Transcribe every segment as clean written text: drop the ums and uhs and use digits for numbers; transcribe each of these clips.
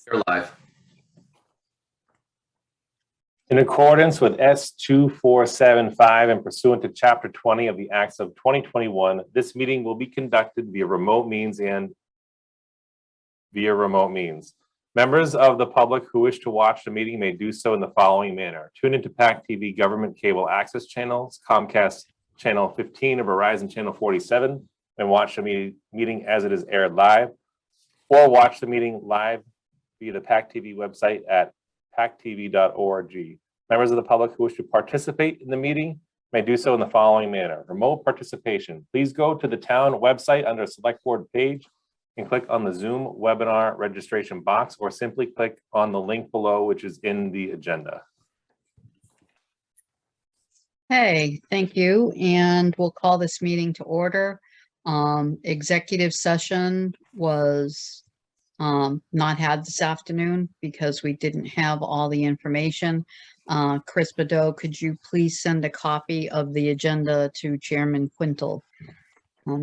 You're live. In accordance with S2475 and pursuant to Chapter 20 of the Acts of 2021, this meeting will be conducted via remote means. Members of the public who wish to watch the meeting may do so in the following manner. Tune into PAC TV government cable access channels, Comcast channel 15 or Verizon channel 47, and watch the meeting as it is aired live, or watch the meeting live via the PAC TV website at pactv.org. Members of the public who wish to participate in the meeting may do so in the following manner. Remote participation. Please go to the town website under Select Board page and click on the Zoom webinar registration box, or simply click on the link below, which is in the agenda. Hey, thank you. And we'll call this meeting to order. Executive session was not had this afternoon because we didn't have all the information. Chris Badeau, could you please send a copy of the agenda to Chairman Quintal?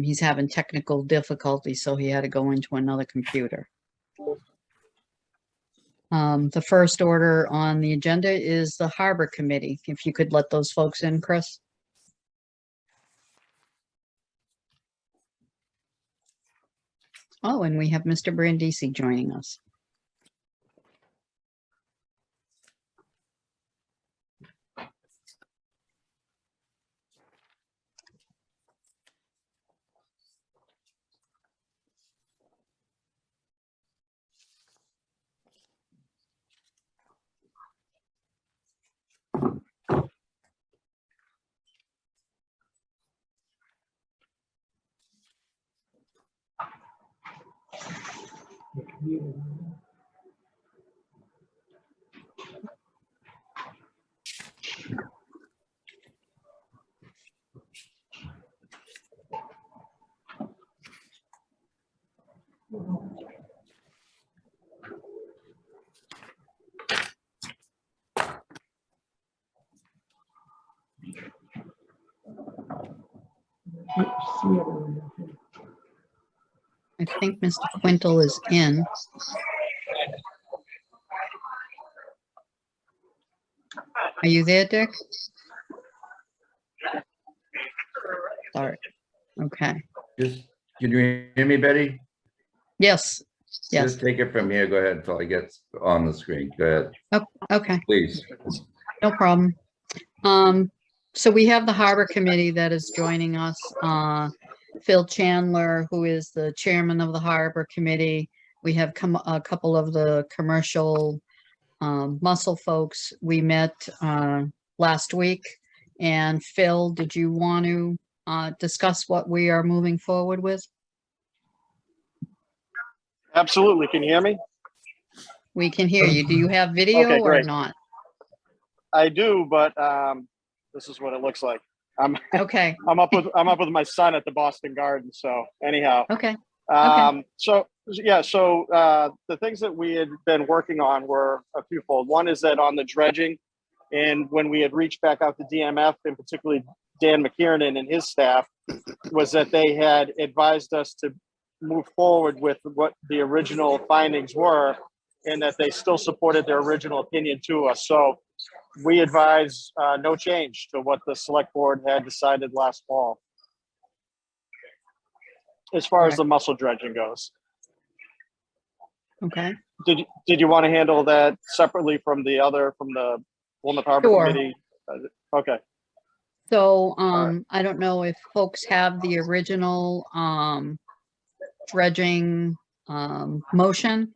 He's having technical difficulties, so he had to go into another computer. The first order on the agenda is the Harbor Committee. If you could let those folks in, Chris. Oh, and we have Mr. Brandisi joining us. I think Mr. Quintal is in. Are you there, Dick? Sorry. Okay. Can you hear me, Betty? Yes. Yes. Just take it from here. Go ahead until I get on the screen. Go ahead. Oh, okay. Please. No problem. So we have the Harbor Committee that is joining us. Phil Chandler, who is the chairman of the Harbor Committee. We have a couple of the commercial muscle folks. We met last week. And Phil, did you want to discuss what we are moving forward with? Absolutely. Can you hear me? We can hear you. Do you have video Okay, or great. not? I do, but this is what it looks like. Okay. I'm up with my son at the Boston Garden. So anyhow. Okay. So the things that we had been working on were a fewfold. One is that on the dredging, and when we had reached back out to DMF, and particularly Dan McKiernan and his staff, was that they had advised us to move forward with what the original findings were, and that they still supported their original opinion to us. So we advise no change to what the select board had decided last fall, as far as the mussel dredging goes. Okay. Did you want to handle that separately from the Plymouth Harbor Sure. Committee? Okay. So right. I don't know if folks have the original dredging motion,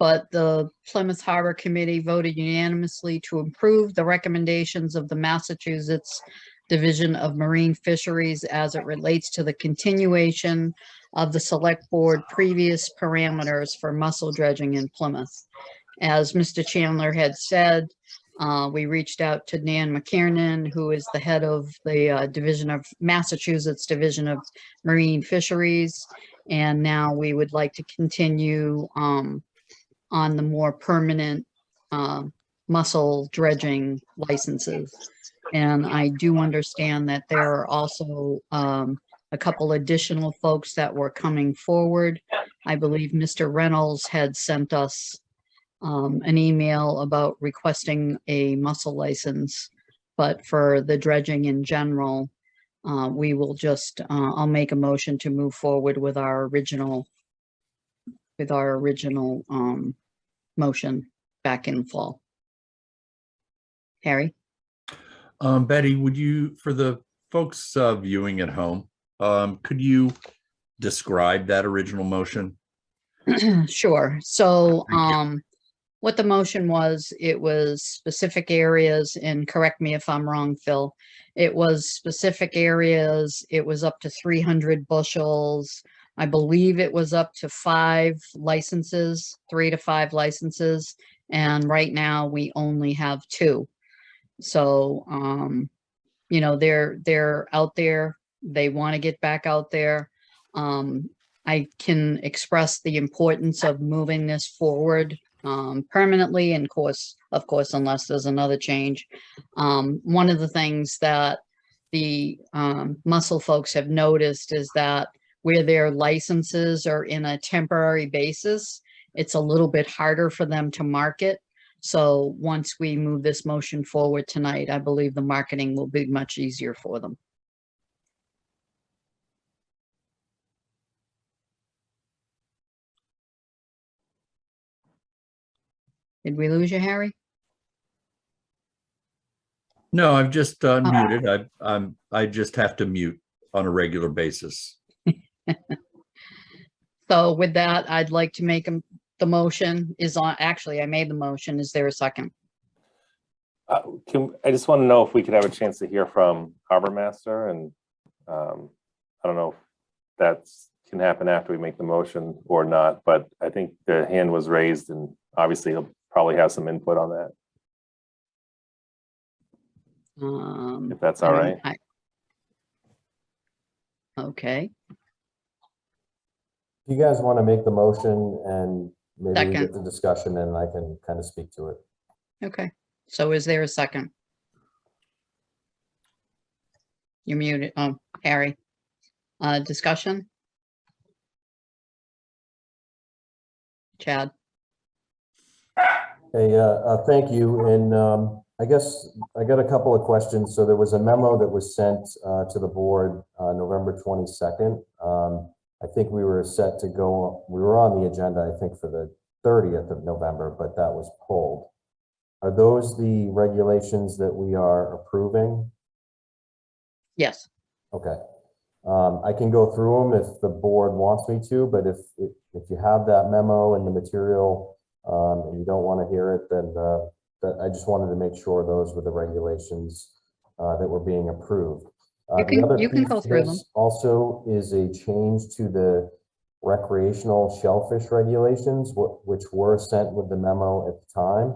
but the Plymouth Harbor Committee voted unanimously to approve the recommendations of the Massachusetts Division of Marine Fisheries as it relates to the continuation of the select board previous parameters for mussel dredging in Plymouth. As Mr. Chandler had said, we reached out to Dan McKiernan, who is the head of the Massachusetts Division of Marine Fisheries. And now we would like to continue on the more permanent mussel dredging licenses. And I do understand that there are also a couple additional folks that were coming forward. I believe Mr. Reynolds had sent us an email about requesting a mussel license. But for the dredging in general, we will just, I'll make a motion to move forward with our original motion back in fall. Harry? Betty, would you, for the folks viewing at home, could you describe that original motion? Sure. So, Thank you. what the motion was, it was specific areas, and correct me if I'm wrong, Phil. It was specific areas, it was up to 300 bushels. I believe it was up to 5 licenses, 3 to 5 licenses. And right now we only have 2. So, you know, they're out there, they want to get back out there. I can express the importance of moving this forward permanently, and of course, unless there's another change. One of the things that the mussel folks have noticed is that where their licenses are in a temporary basis, it's a little bit harder for them to market. So once we move this motion forward tonight, I believe the marketing will be much easier for them. Did we lose you, Harry? No, I've just muted. I just have to mute on a regular basis. So with that, I'd like to make the motion is on, actually, I made the motion. Is there a second? I just want to know if we could have a chance to hear from Harbor Master, and I don't know if that's can happen after we make the motion or not, but I think the hand was raised, and obviously he'll probably have some input on that, if that's all right. Okay, You guys want to make the motion and maybe we Second. get the discussion and I can kind of speak to it. okay. So is there a second? You're muted. Oh, Harry. Discussion? Chad? Hey, thank you. And I guess I got a couple of questions. So there was a memo that was sent to the board November 22nd. I think we were set to go, we were on the agenda, I think, for the 30th of November, but that was pulled. Are those the regulations that we are approving? Yes. Okay. I can go through them if the board wants me to, but if you have that memo and the material and you don't want to hear it, then I just wanted to make sure those were the regulations that were being approved. You can go through them. Also is a change to the recreational shellfish regulations, which were sent with the memo at the time.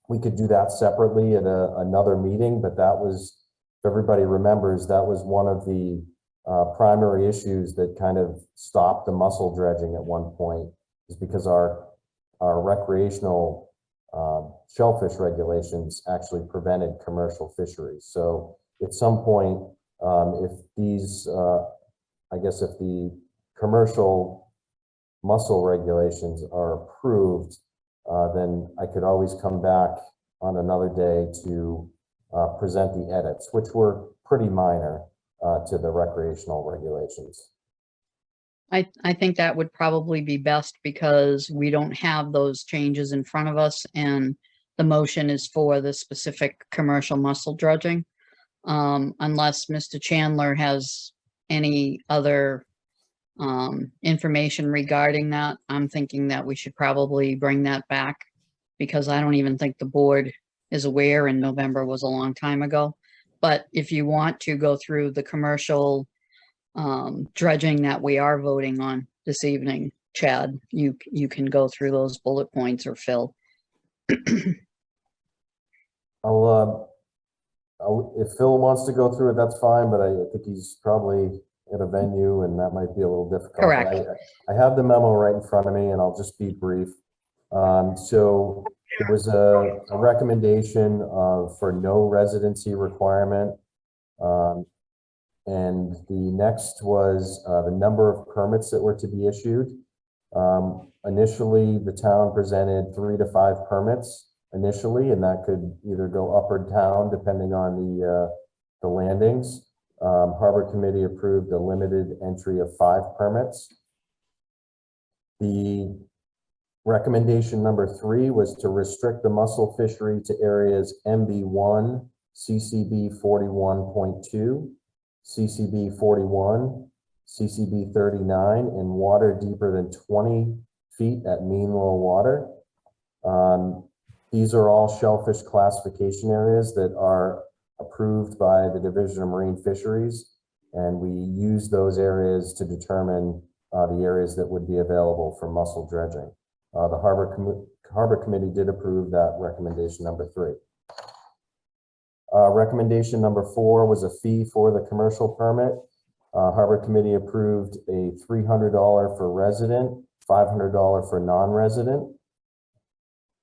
We could do that separately at another meeting, but that was, if everybody remembers, that was one of the primary issues that kind of stopped the mussel dredging at one point, is because our recreational shellfish regulations actually prevented commercial fisheries. So at some point, if these, I guess if the commercial mussel regulations are approved, then I could always come back on another day to present the edits, which were pretty minor to the recreational regulations. I think that would probably be best because we don't have those changes in front of us, and the motion is for the specific commercial mussel dredging. Unless Mr. Chandler has any other information regarding that, I'm thinking that we should probably bring that back, because I don't even think the board is aware, and November was a long time ago. But if you want to go through the commercial dredging that we are voting on this evening, Chad, you can go through those bullet points, or Phil. If Phil wants to go through it, that's fine, but I think he's probably at a venue and that might be a little difficult. Correct. I have the memo right in front of me and I'll just be brief. So there was a recommendation for no residency requirement. And the next was the number of permits that were to be issued. Initially, the town presented 3 to 5 permits initially, and that could either go up or down depending on the landings. Harbor Committee approved a limited entry of 5 permits. The recommendation number 3 was to restrict the mussel fishery to areas MB1, CCB 41.2, CCB 41, CCB 39, and water deeper than 20 feet at mean low water. These are all shellfish classification areas that are approved by the Division of Marine Fisheries, and we use those areas to determine the areas that would be available for mussel dredging. The Harbor Committee did approve that recommendation number 3. Recommendation number 4 was a fee for the commercial permit. Harbor Committee approved a $300 for resident, $500 for non-resident.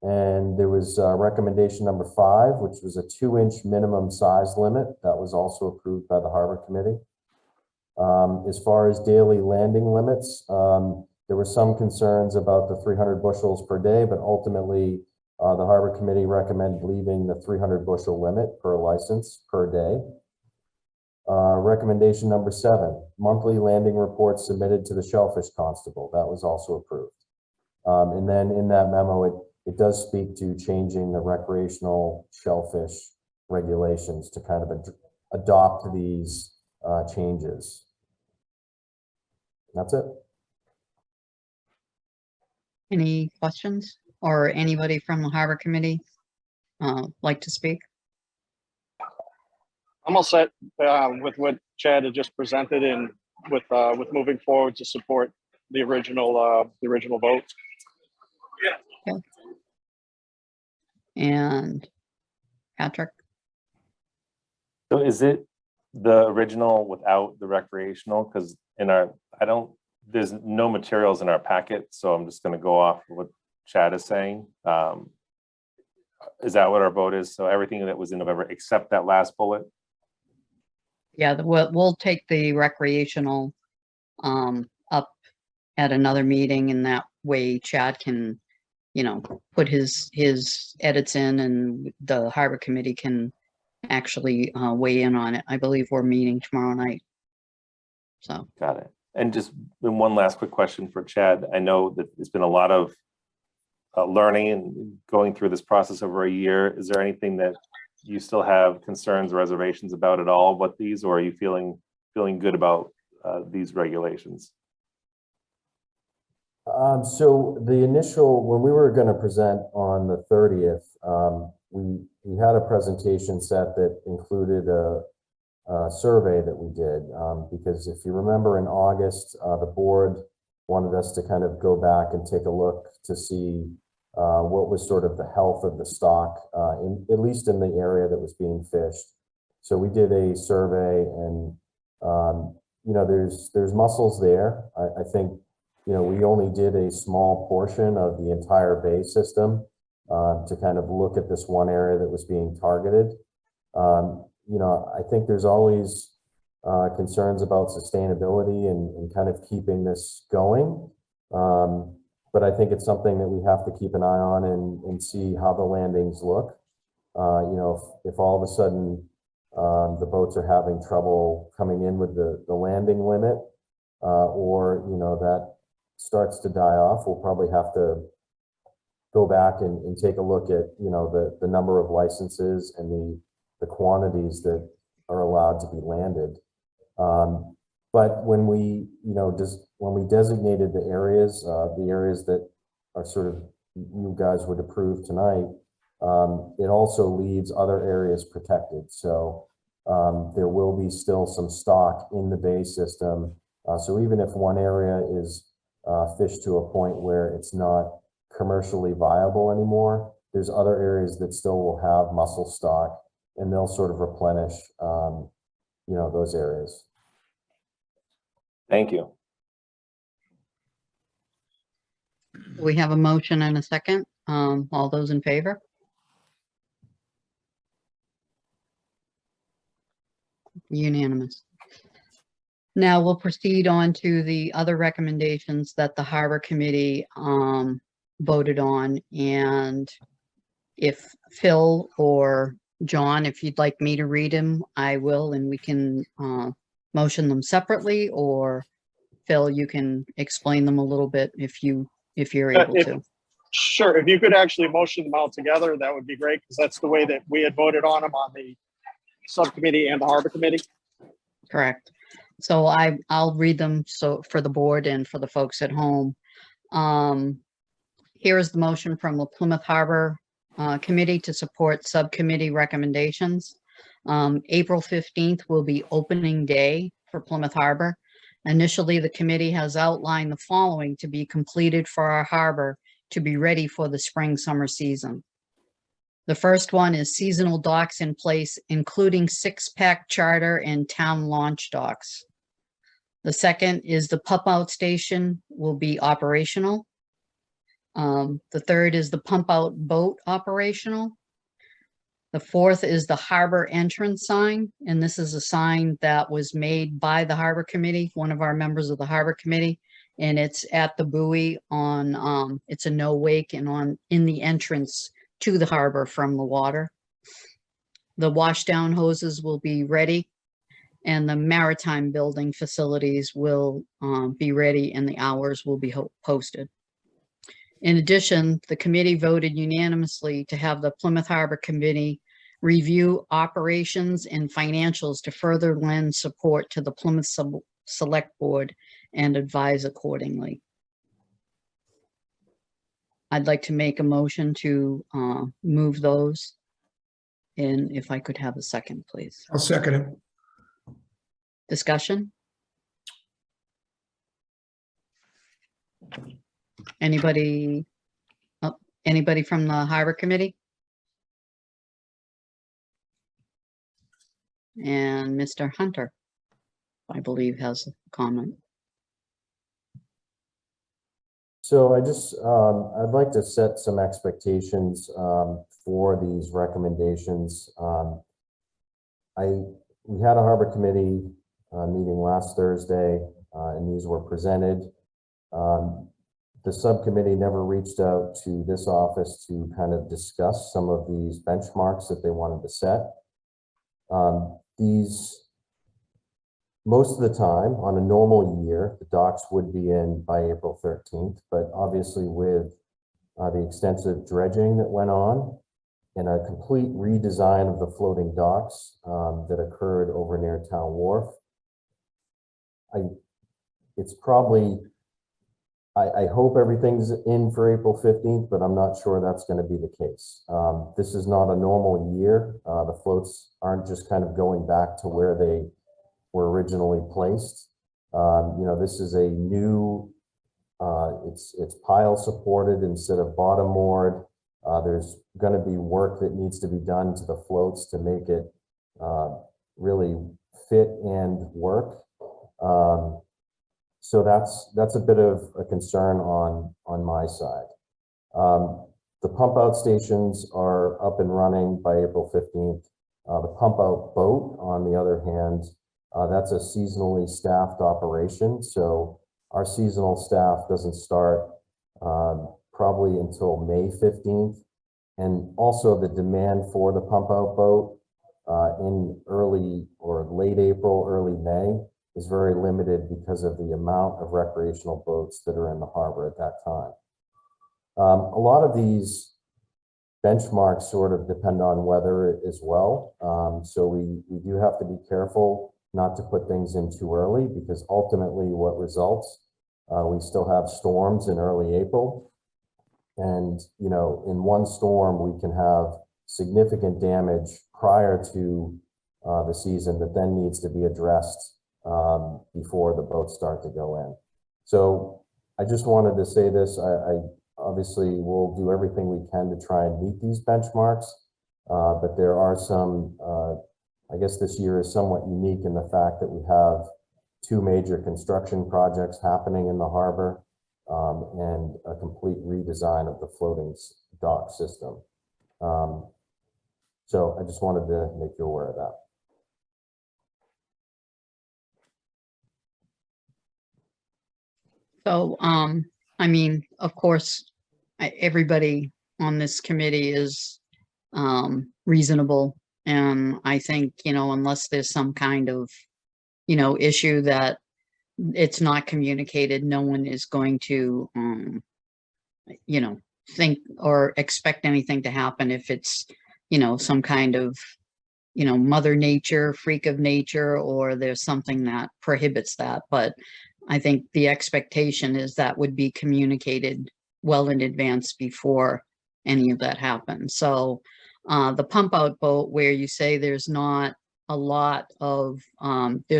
And there was recommendation number 5, which was a 2-inch minimum size limit. That was also approved by the Harbor Committee. As far as daily landing limits, there were some concerns about the 300 bushels per day, but ultimately the Harbor Committee recommended leaving the 300 bushel limit per license per day. Recommendation number 7, monthly landing reports submitted to the Shellfish Constable. That was also approved. And then in that memo, it does speak to changing the recreational shellfish regulations to kind of adopt these changes. That's it. Any questions or anybody from the Harbor Committee like to speak? I'm all set with what Chad had just presented and with moving forward to support the original vote. And Patrick? So is it the original without the recreational? Because there's no materials in our packet, so I'm just going to go off of what Chad is saying. Is that what our vote is? So everything that was in November except that last bullet? Yeah, we'll take the recreational up at another meeting, and that way Chad can, put his edits in, and the Harbor Committee can actually weigh in on it. I believe we're meeting tomorrow night. So. Got it. And just one last quick question for Chad. I know that it's been a lot of learning and going through this process over a year. Is there anything that you still have concerns or reservations about at all with these, or are you feeling good about these regulations? So the initial, when we were going to present on the 30th, we had a presentation set that included a survey that we did, because if you remember in August, the board wanted us to kind of go back and take a look to see what was sort of the health of the stock, at least in the area that was being fished. So we did a survey, and there's mussels there. I think we only did a small portion of the entire bay system to kind of look at this one area that was being targeted. I think there's always concerns about sustainability and kind of keeping this going. But I think it's something that we have to keep an eye on and see how the landings look. If all of a sudden the boats are having trouble coming in with the landing limit, or that starts to die off, we'll probably have to go back and take a look at the number of licenses and the quantities that are allowed to be landed. But when we designated the areas that are sort of you guys would approve tonight, it also leaves other areas protected. So there will be still some stock in the bay system. So even if one area is fished to a point where it's not commercially viable anymore, there's other areas that still will have mussel stock, and they'll sort of replenish those areas. Thank you. We have a motion and a second. All those in favor? Unanimous. Now we'll proceed on to the other recommendations that the Harbor Committee voted on. And if Phil or John, if you'd like me to read them, I will, and we can motion them separately, or Phil, you can explain them a little bit if you're able to. Sure, if you could actually motion them all together, that would be great, because that's the way that we had voted on them on the subcommittee and the Harbor Committee. Correct. So I'll read them so for the board and for the folks at home. Here is the motion from the Plymouth Harbor Committee to support subcommittee recommendations. April 15th will be opening day for Plymouth Harbor. Initially, the committee has outlined the following to be completed for our harbor to be ready for the spring summer season. The first one is seasonal docks in place, including 6-pack charter and town launch docks. The second is the pump out station will be operational. The third is the pump out boat operational. The fourth is the harbor entrance sign, and this is a sign that was made by the Harbor Committee, one of our members of the Harbor Committee, and it's at the buoy on, it's a no wake and in the entrance to the harbor from the water. The washdown hoses will be ready, and the maritime building facilities will be ready, and the hours will be posted. In addition, the committee voted unanimously to have the Plymouth Harbor Committee review operations and financials to further lend support to the Plymouth Select Board and advise accordingly. I'd like to make a motion to move those. And if I could have a second, please. I'll second it. Discussion? Anybody from the Harbor Committee? And Mr. Hunter, I believe, has a comment. So I'd like to set some expectations for these recommendations. We had a Harbor Committee meeting last Thursday, and these were presented. The subcommittee never reached out to this office to kind of discuss some of these benchmarks that they wanted to set. Most of the time, on a normal year, the docks would be in by April 13th, but obviously with the extensive dredging that went on and a complete redesign of the floating docks that occurred over near Town Wharf, I hope everything's in for April 15th, but I'm not sure that's going to be the case. This is not a normal year. The floats aren't just kind of going back to where they were originally placed. This is a new, it's pile supported instead of bottom moored. There's going to be work that needs to be done to the floats to make it really fit and work. So that's a bit of a concern on my side. The pump out stations are up and running by April 15th. The pump out boat, on the other hand, that's a seasonally staffed operation. So our seasonal staff doesn't start probably until May 15th. And also the demand for the pump out boat in early or late April, early May is very limited because of the amount of recreational boats that are in the harbor at that time. A lot of these benchmarks sort of depend on weather as well. So we do have to be careful not to put things in too early, because ultimately what results, we still have storms in early April. And, in one storm, we can have significant damage prior to the season that then needs to be addressed before the boats start to go in. So I just wanted to say this. I obviously will do everything we can to try and meet these benchmarks, but there are some, I guess this year is somewhat unique in the fact that we have 2 major construction projects happening in the harbor and a complete redesign of the floating dock system. So I just wanted to make you aware of that. So, I mean, of course, everybody on this committee is, reasonable. And I think, unless there's some kind of, issue that it's not communicated, no one is going to, think or expect anything to happen if it's, some kind of, mother nature, freak of nature, or there's something that prohibits that. But I think the expectation is that would be communicated well in advance before any of that happens. So the pump out boat, where you say there's not a lot of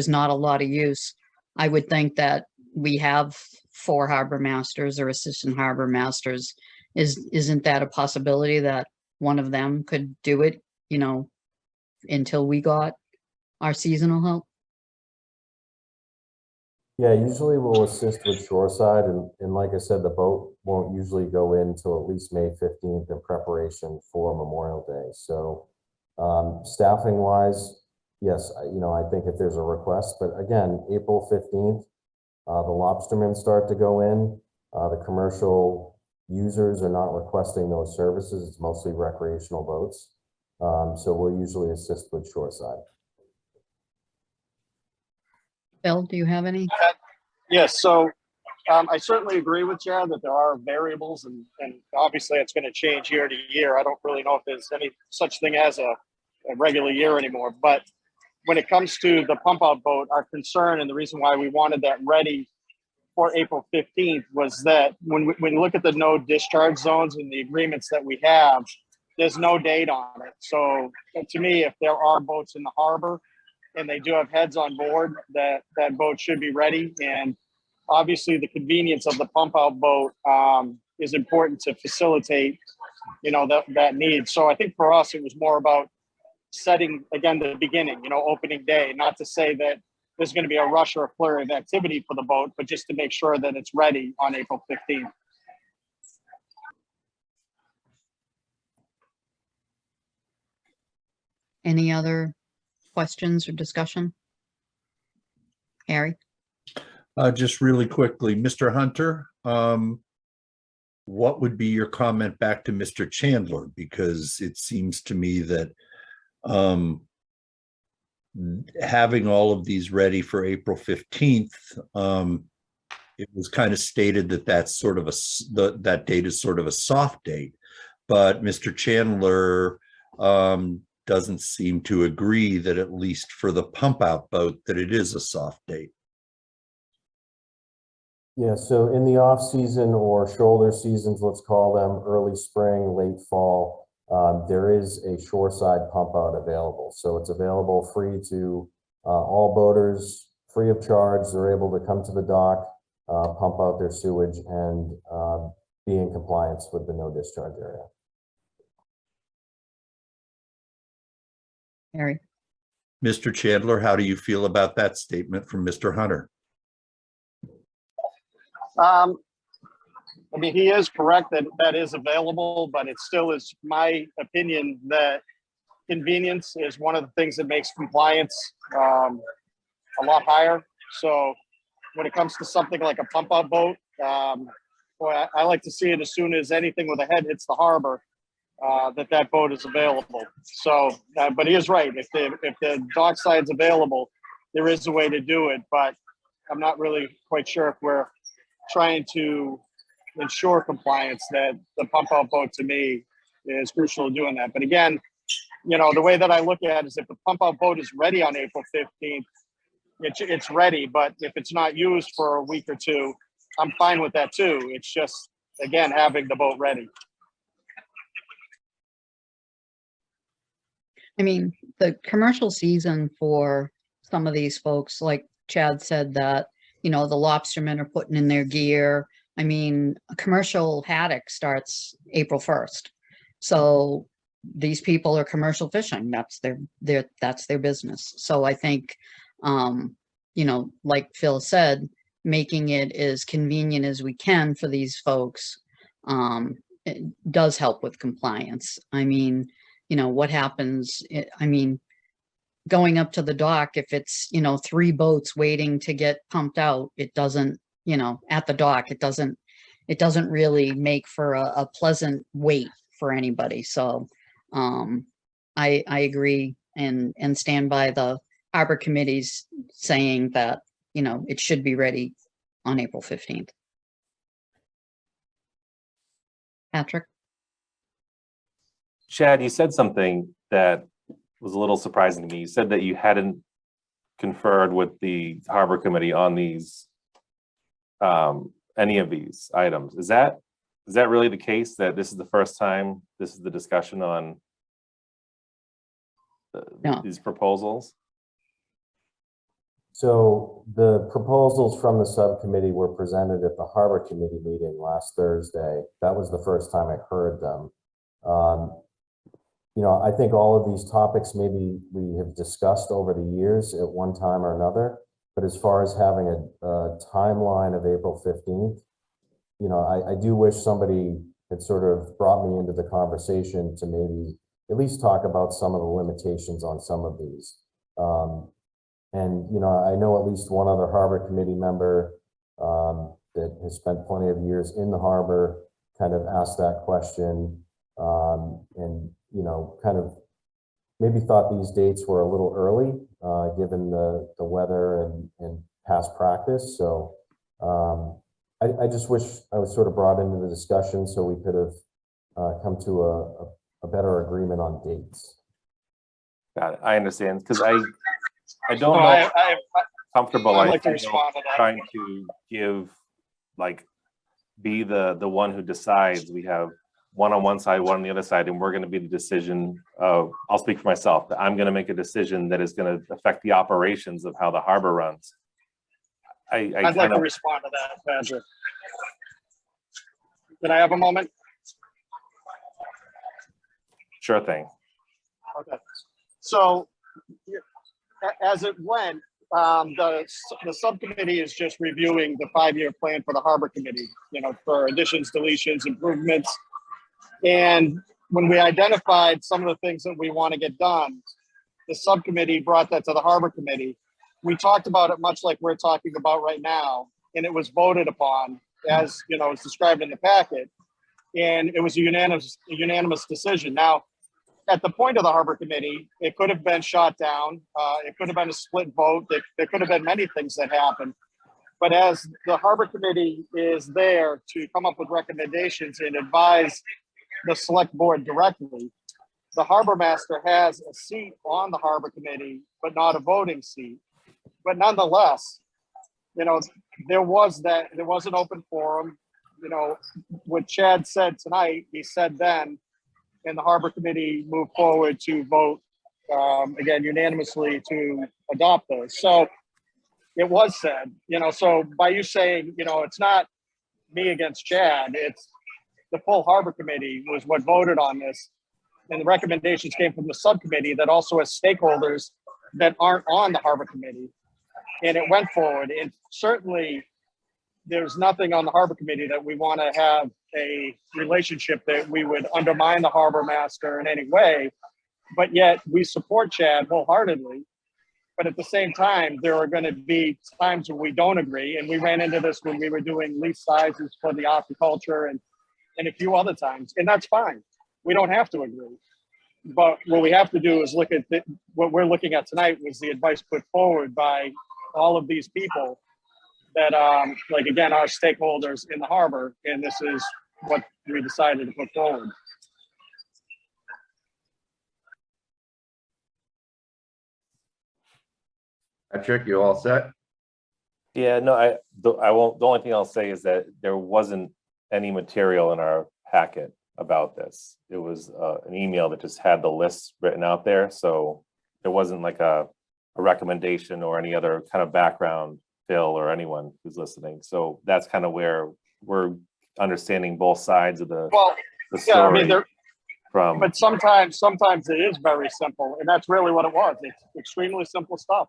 use, I would think that we have 4 harbor masters or assistant harbor masters. Isn't that a possibility that one of them could do it, until we got our seasonal help? Yeah, usually we'll assist with shoreside, and like I said, the boat won't usually go in till at least May 15th in preparation for Memorial Day. So staffing wise, yes, I think if there's a request, but again, April 15th, the lobstermen start to go in. The commercial users are not requesting those services. It's mostly recreational boats. So we'll usually assist with shoreside. Bill, do you have any? Yes, so I certainly agree with Chad that there are variables, and obviously it's going to change year to year. I don't really know if there's any such thing as a regular year anymore. But when it comes to the pump out boat, our concern and the reason why we wanted that ready for April 15th was that when we look at the no discharge zones and the agreements that we have, there's no date on it. So to me, if there are boats in the harbor and they do have heads on board, that boat should be ready. And obviously the convenience of the pump out boat is important to facilitate, that need. So I think for us, it was more about setting, again, the beginning, opening day, not to say that there's going to be a rush or a flurry of activity for the boat, but just to make sure that it's ready on April 15th. Any other questions or discussion? Harry? Just really quickly, Mr. Hunter, what would be your comment back to Mr. Chandler? Because it seems to me that having all of these ready for April 15th, it was kind of stated that that's sort of that date is sort of a soft date, but Mr. Chandler doesn't seem to agree that, at least for the pump out boat, that it is a soft date. Yeah, so in the off season or shoulder seasons, let's call them, early spring, late fall, there is a shoreside pump out available. So it's available free to all boaters, free of charge. They're able to come to the dock, pump out their sewage, and be in compliance with the no discharge area. Harry? Mr. Chandler, how do you feel about that statement from Mr. Hunter? I mean, he is correct that that is available, but it still is my opinion that convenience is one of the things that makes compliance a lot higher. So when it comes to something like a pump out boat, boy, I like to see it as soon as anything with a head hits the harbor, that boat is available. So, but he is right. If the dockside's available, there is a way to do it, but I'm not really quite sure if we're trying to ensure compliance. That the pump out boat, to me, is crucial to doing that. But again, the way that I look at it is, if the pump out boat is ready on April 15th, it's ready. But if it's not used for a week or two, I'm fine with that too. It's just, again, having the boat ready. I mean, the commercial season for some of these folks, like Chad said, that, the lobstermen are putting in their gear. I mean, a commercial haddock starts April 1st. So these people are commercial fishing. That's their business. So I think, like Phil said, making it as convenient as we can for these folks it does help with compliance. I mean, what happens? Going up to the dock, if it's, 3 boats waiting to get pumped out, it doesn't at the dock. It doesn't really make for a pleasant wait for anybody. So I agree and stand by the Harbor Committee's saying that, it should be ready on April 15th. Patrick? Chad, you said something that was a little surprising to me. You said that you hadn't conferred with the Harbor Committee on these, any of these items. Is that really the case, that this is the first time this is the discussion on No. these proposals? So the proposals from the subcommittee were presented at the Harbor Committee meeting last Thursday. That was the first time I heard them. I think all of these topics maybe we have discussed over the years at one time or another, but as far as having a timeline of April 15th, I do wish somebody had sort of brought me into the conversation to maybe at least talk about some of the limitations on some of these. And I know at least one other Harbor Committee member that has spent plenty of years in the harbor kind of asked that question, and kind of maybe thought these dates were a little early, given the weather and past practice. So I just wish I was sort of brought into the discussion so we could have come to a better agreement on dates. Got it. I understand, because I don't So know I, comfortable I'd I like to feel respond to that. trying to be the one who decides. We have one on one side, one on the other side, and we're going to be the decision of, I'll speak for myself, that I'm going to make a decision that is going to affect the operations of how the harbor runs. I'd like to respond to that, Patrick. Can I have a moment? Sure thing. Okay. So as it went, the subcommittee is just reviewing the 5-year plan for the Harbor Committee, for additions, deletions, improvements. And when we identified some of the things that we want to get done, the subcommittee brought that to the Harbor Committee. We talked about it much like we're talking about right now, and it was voted upon as, it's described in the packet. And it was a unanimous decision. Now, at the point of the Harbor Committee, it could have been shot down. It could have been a split vote. There could have been many things that happened. But as the Harbor Committee is there to come up with recommendations and advise the select board directly, the Harbor Master has a seat on the Harbor Committee, but not a voting seat. But nonetheless, there was an open forum. What Chad said tonight, he said then, and the Harbor Committee moved forward to vote, again, unanimously to adopt those. So it was said, so by you saying, it's not me against Chad, it's the full Harbor Committee was what voted on this. And the recommendations came from the subcommittee that also has stakeholders that aren't on the Harbor Committee. And it went forward. And certainly there's nothing on the Harbor Committee that we want to have a relationship that we would undermine the Harbor Master in any way, but yet we support Chad wholeheartedly. But at the same time, there are going to be times when we don't agree. And we ran into this when we were doing lease sizes for the aquaculture and a few other times. And that's fine. We don't have to agree. But what we have to do is look at what we're looking at tonight was the advice put forward by all of these people that, again, are stakeholders in the harbor. And this is what we decided to put forward. Patrick, you all set? Yeah, no, I won't. The only thing I'll say is that there wasn't any material in our packet about this. It was an email that just had the lists written out there. So there wasn't like a recommendation or any other kind of background, Phil or anyone who's listening. So that's kind of where we're understanding both sides of the story. Yeah, I mean, from. But sometimes it is very simple, and that's really what it was. It's extremely simple stuff.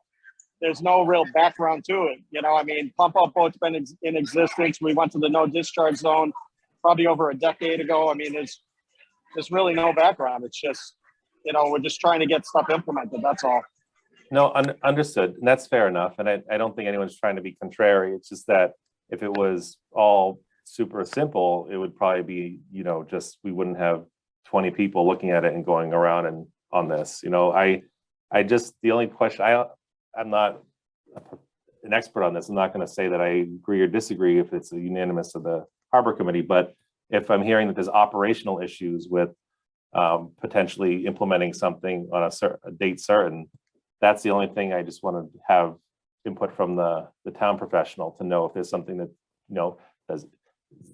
There's no real background to it. Pump out boat's been in existence. We went to the no discharge zone probably over a decade ago. There's really no background. It's just, we're just trying to get stuff implemented. That's all. No, understood. And that's fair enough. And I don't think anyone's trying to be contrary. It's just that If it was all super simple, it would probably be, just, we wouldn't have 20 people looking at it and going around and on this, I just, the only question, I'm not an expert on this. I'm not going to say that I agree or disagree if it's a unanimous of the Harbor Committee, but if I'm hearing that there's operational issues with potentially implementing something on a date certain, that's the only thing I just want to have input from the town professional to know if there's something that, does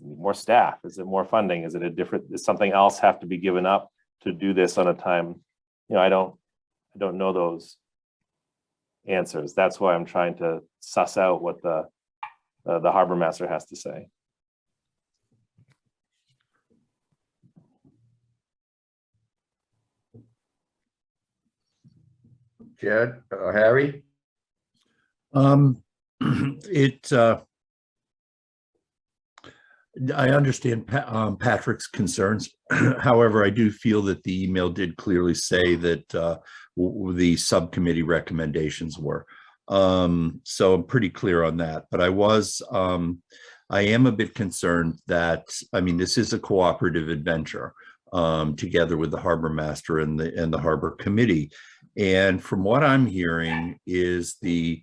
more staff, is it more funding, is it a different, does something else have to be given up to do this on a time? I don't know those answers. That's why I'm trying to suss out what the harbor master has to say. Chad, Harry? I understand Patrick's concerns. However, I do feel that the email did clearly say that the subcommittee recommendations were. So I'm pretty clear on that. But I am a bit concerned that, this is a cooperative adventure together with the harbor master and the harbor committee. And from what I'm hearing is the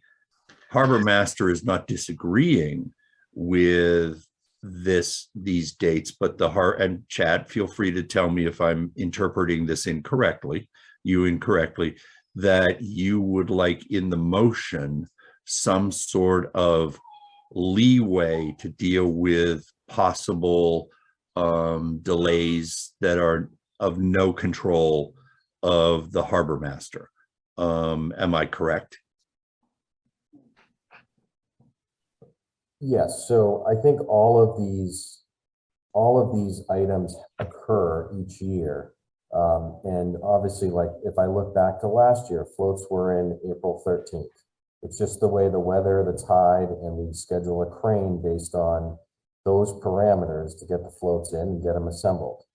harbor master is not disagreeing with these dates, but and Chad, feel free to tell me if I'm interpreting this incorrectly, that you would like in the motion some sort of leeway to deal with possible delays that are of no control of the harbor master. Am I correct? Yes, so I think all of these items occur each year. And obviously, like if I look back to last year, floats were in April 13th. It's just the way the weather, the tide, and we schedule a crane based on those parameters to get the floats in and get them assembled.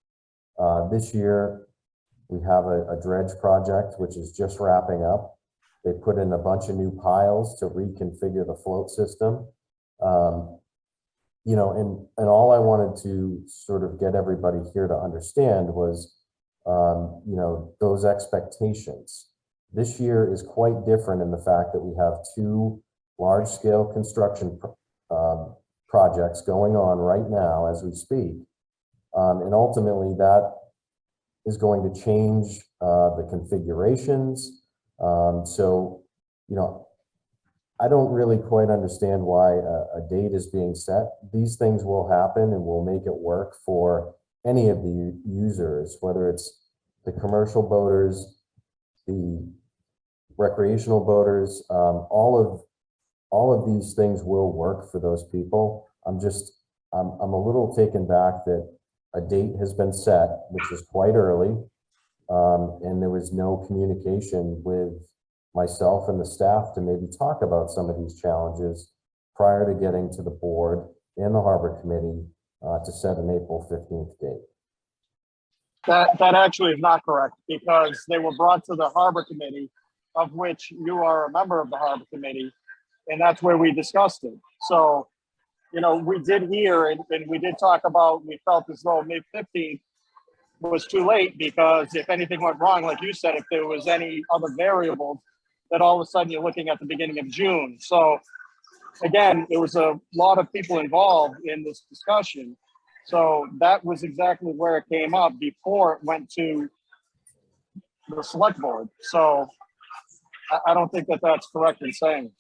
This year, we have a dredge project, which is just wrapping up. They put in a bunch of new piles to reconfigure the float system. And all I wanted to sort of get everybody here to understand was, those expectations. This year is quite different in the fact that we have two large-scale construction projects going on right now as we speak. And ultimately, that is going to change the configurations. I don't really quite understand why a date is being set. These things will happen and we'll make it work for any of the users, whether it's the commercial boaters, the recreational boaters, all of these things will work for those people. I'm a little taken back that a date has been set, which is quite early, and there was no communication with myself and the staff to maybe talk about some of these challenges prior to getting to the board and the harbor committee to set an April 15th date. That actually is not correct, because they were brought to the harbor committee, of which you are a member of the harbor committee, and that's where we discussed it. So, we did hear and we did talk about, we felt as though May 15th was too late, because if anything went wrong, like you said, if there was any other variables, that all of a sudden you're looking at the beginning of June. So again, there was a lot of people involved in this discussion. So that was exactly where it came up before it went to the select board. So I don't think that that's correct in saying.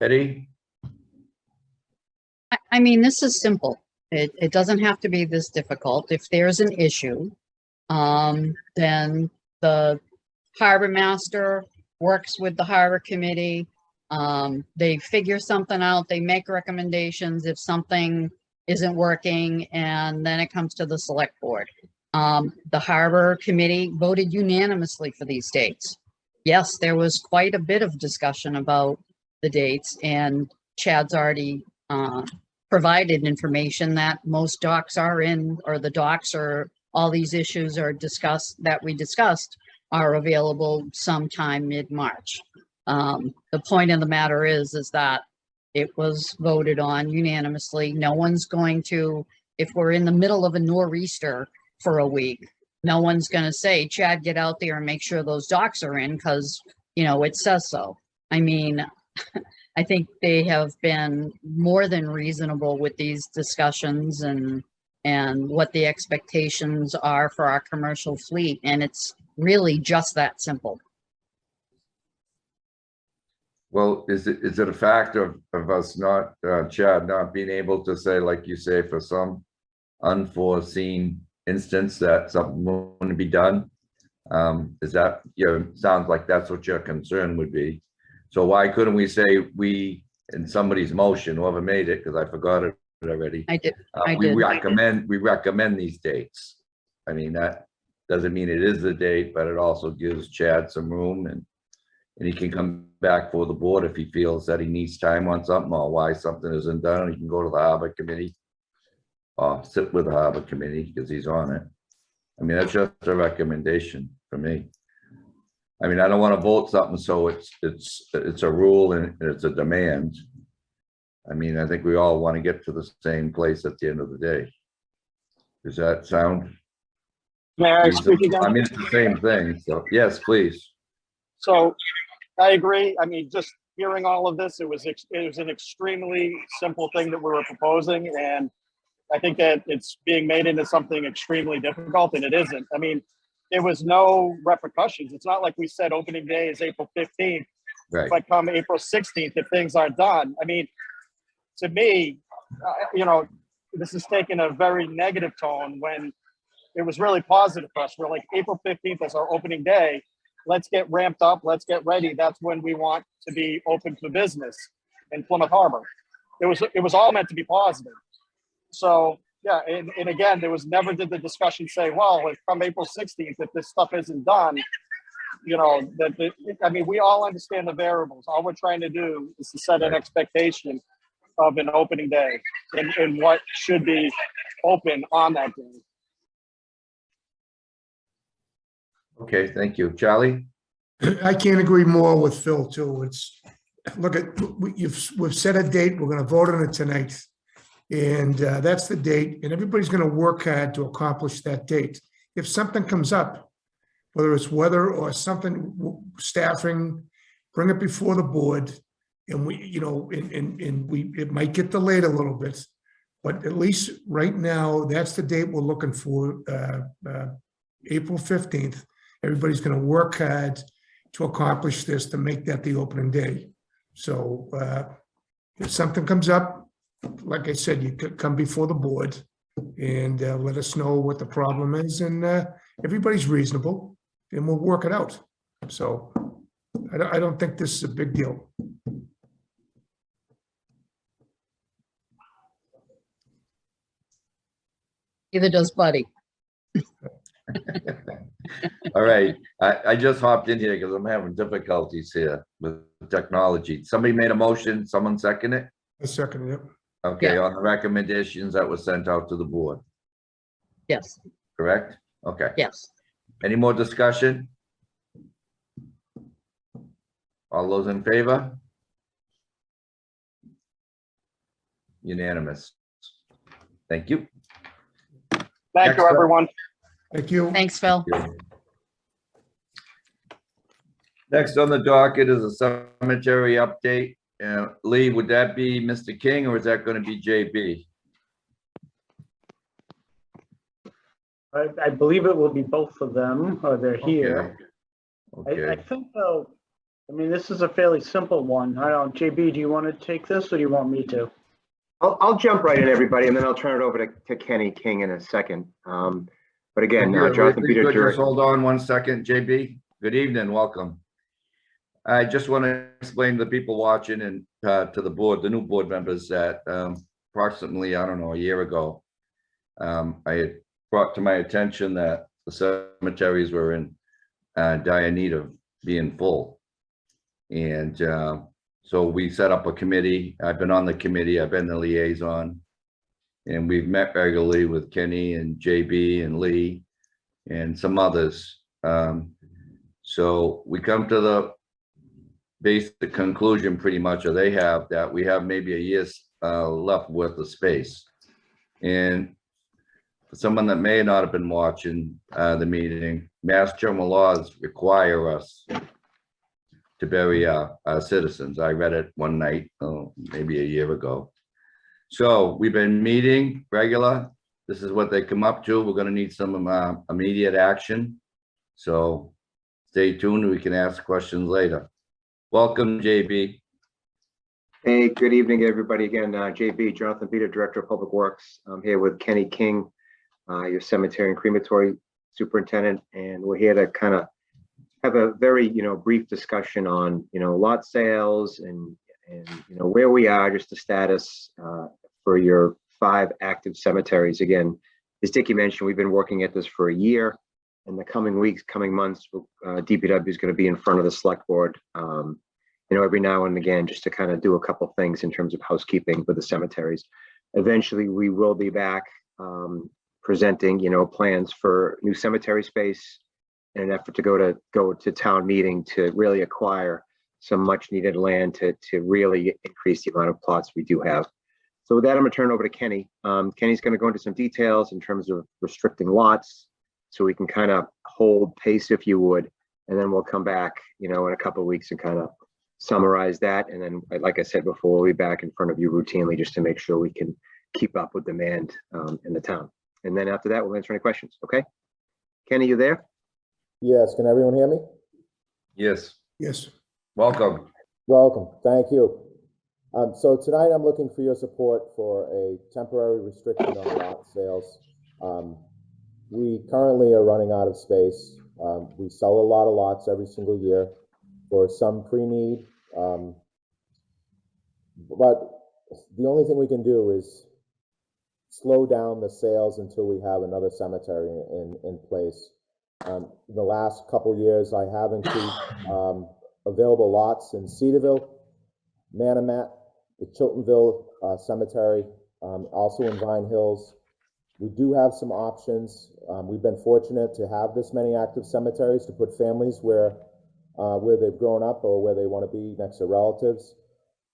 Eddie? This is simple. It doesn't have to be this difficult. If there's an issue, then the harbor master works with the harbor committee. They figure something out. They make recommendations if something isn't working, and then it comes to the select board. The harbor committee voted unanimously for these dates. Yes, there was quite a bit of discussion about the dates, and Chad's already provided information that most docks are in, or the docks, or all these issues are we discussed are available sometime mid-March. The point of the matter is that It was voted on unanimously. No one's going to, if we're in the middle of a nor'easter for a week, no one's gonna say, Chad, get out there and make sure those docks are in, because, you know, it says so. I mean, I think they have been more than reasonable with these discussions and what the expectations are for our commercial fleet, and it's really just that simple. Well, is it a fact of us not, Chad, not being able to say, like you say, for some unforeseen instance that something wouldn't be done? Is that, sounds like that's what your concern would be. So why couldn't we say we, in somebody's motion, whoever made it, because I forgot it already. I did. We recommend these dates. I mean, that doesn't mean it is the date, but it also gives Chad some room, and he can come back for the board if he feels that he needs time on something or why something isn't done. He can go to the harbor committee or sit with the harbor committee because he's on it. I mean, that's just a recommendation for me. I mean, I don't want to vote something so it's a rule and it's a demand. I mean, I think we all want to get to the same place at the end of the day. Does that sound? May I speak again? I mean, it's the same thing. So yes, please. So I agree. I mean, just hearing all of this, it was an extremely simple thing that we were proposing, and I think that it's being made into something extremely difficult, and it isn't. I mean, there was no repercussions. It's not like we said opening day is April 15th, Right. but come April 16th, if things aren't done. I mean, to me, you know, this is taking a very negative tone when it was really positive for us. We're like, April 15th is our opening day. Let's get ramped up. Let's get ready. That's when we want to be open for business in Plymouth Harbor. It was all meant to be positive. So yeah, and again, there was never did the discussion say, well, if come April 16th, if this stuff isn't done, you know, I mean, we all understand the variables. All we're trying to do is to set an expectation of an opening day and what should be open on that day. Okay, thank you. Charlie? I can't agree more with Phil too. It's, look at, we've set a date, we're gonna vote on it tonight. And that's the date, and everybody's gonna work hard to accomplish that date. If something comes up, whether it's weather or something, staffing, bring it before the board. And we, you know, it might get delayed a little bit, but at least right now, that's the date we're looking for, April 15th. Everybody's gonna work hard to accomplish this, to make that the opening day. So if something comes up, like I said, you could come before the board and let us know what the problem is, and everybody's reasonable, and we'll work it out. So I don't think this is a big deal. Either does Buddy. All right, I just hopped in here because I'm having difficulties here with technology. Somebody made a motion, someone second it? A second, yep. Okay, Yeah. on the recommendations that were sent out to the board, Yes, correct? Okay, yes. any more discussion? All those in favor? Unanimous. Thank you. Thank Next you, up. everyone. Thank you. Thanks, Phil. Next on the docket is a cemetery update. Lee, would that be Mr. King or is that going to be JB? I believe it will be both of them, or they're here. I Okay, think though, I mean, this is a fairly simple one. I don't, JB, do you want to take this or do you want me to? I'll jump right in, everybody, and then I'll turn it over to Kenny King in a second. But again, Jonathan Peter Just Jury. hold on one second, JB. Good evening, welcome. I just want to explain to the people watching and to the board, the new board members, that approximately, I don't know, a year ago, I had brought to my attention that the cemeteries were in dire need of being full. And so we set up a committee. I've been on the committee, I've been the liaison, and we've met regularly with Kenny and JB and Lee and some others. So we come to based the conclusion pretty much, or they have, that we have maybe a year's left worth of space. And for someone that may not have been watching the meeting, Mass General laws require us to bury our citizens. I read it one night, maybe a year ago. So we've been meeting regular. This is what they come up to. We're gonna need some immediate action. So stay tuned. We can ask questions later. Welcome, JB. Hey, good evening, everybody. Again, JB, Jonathan Peter, Director of Public Works. I'm here with Kenny King, your cemetery and crematory superintendent, and we're here to kind of have a very, brief discussion on, lot sales and where we are, just the status for your 5 active cemeteries. Again, as Dickie mentioned, we've been working at this for a year. In the coming weeks, coming months, DPW is going to be in front of the select board, every now and again, just to kind of do a couple things in terms of housekeeping with the cemeteries. Eventually, we will be back presenting, plans for new cemetery space in an effort to go to town meeting to really acquire some much needed land to really increase the amount of plots we do have. So with that, I'm going to turn it over to Kenny. Kenny's going to go into some details in terms of restricting lots, so we can kind of hold pace, if you would, and then we'll come back, in a couple of weeks and kind of summarize that. And then, like I said before, we'll be back in front of you routinely just to make sure we can keep up with demand in the town. And then after that, we'll answer any questions. Okay, Kenny, you there? Yes, can everyone hear me? Yes, Yes. welcome. Welcome, thank you. So tonight I'm looking for your support for a temporary restriction on lot sales. We currently are running out of space. We sell a lot of lots every single year for some pre-need. But the only thing we can do is slow down the sales until we have another cemetery in place. The last couple years, I have increased available lots in Cedarville, Manamet, the Chiltonville Cemetery, also in Vine Hills. We do have some options. We've been fortunate to have this many active cemeteries to put families where they've grown up or where they want to be next to relatives.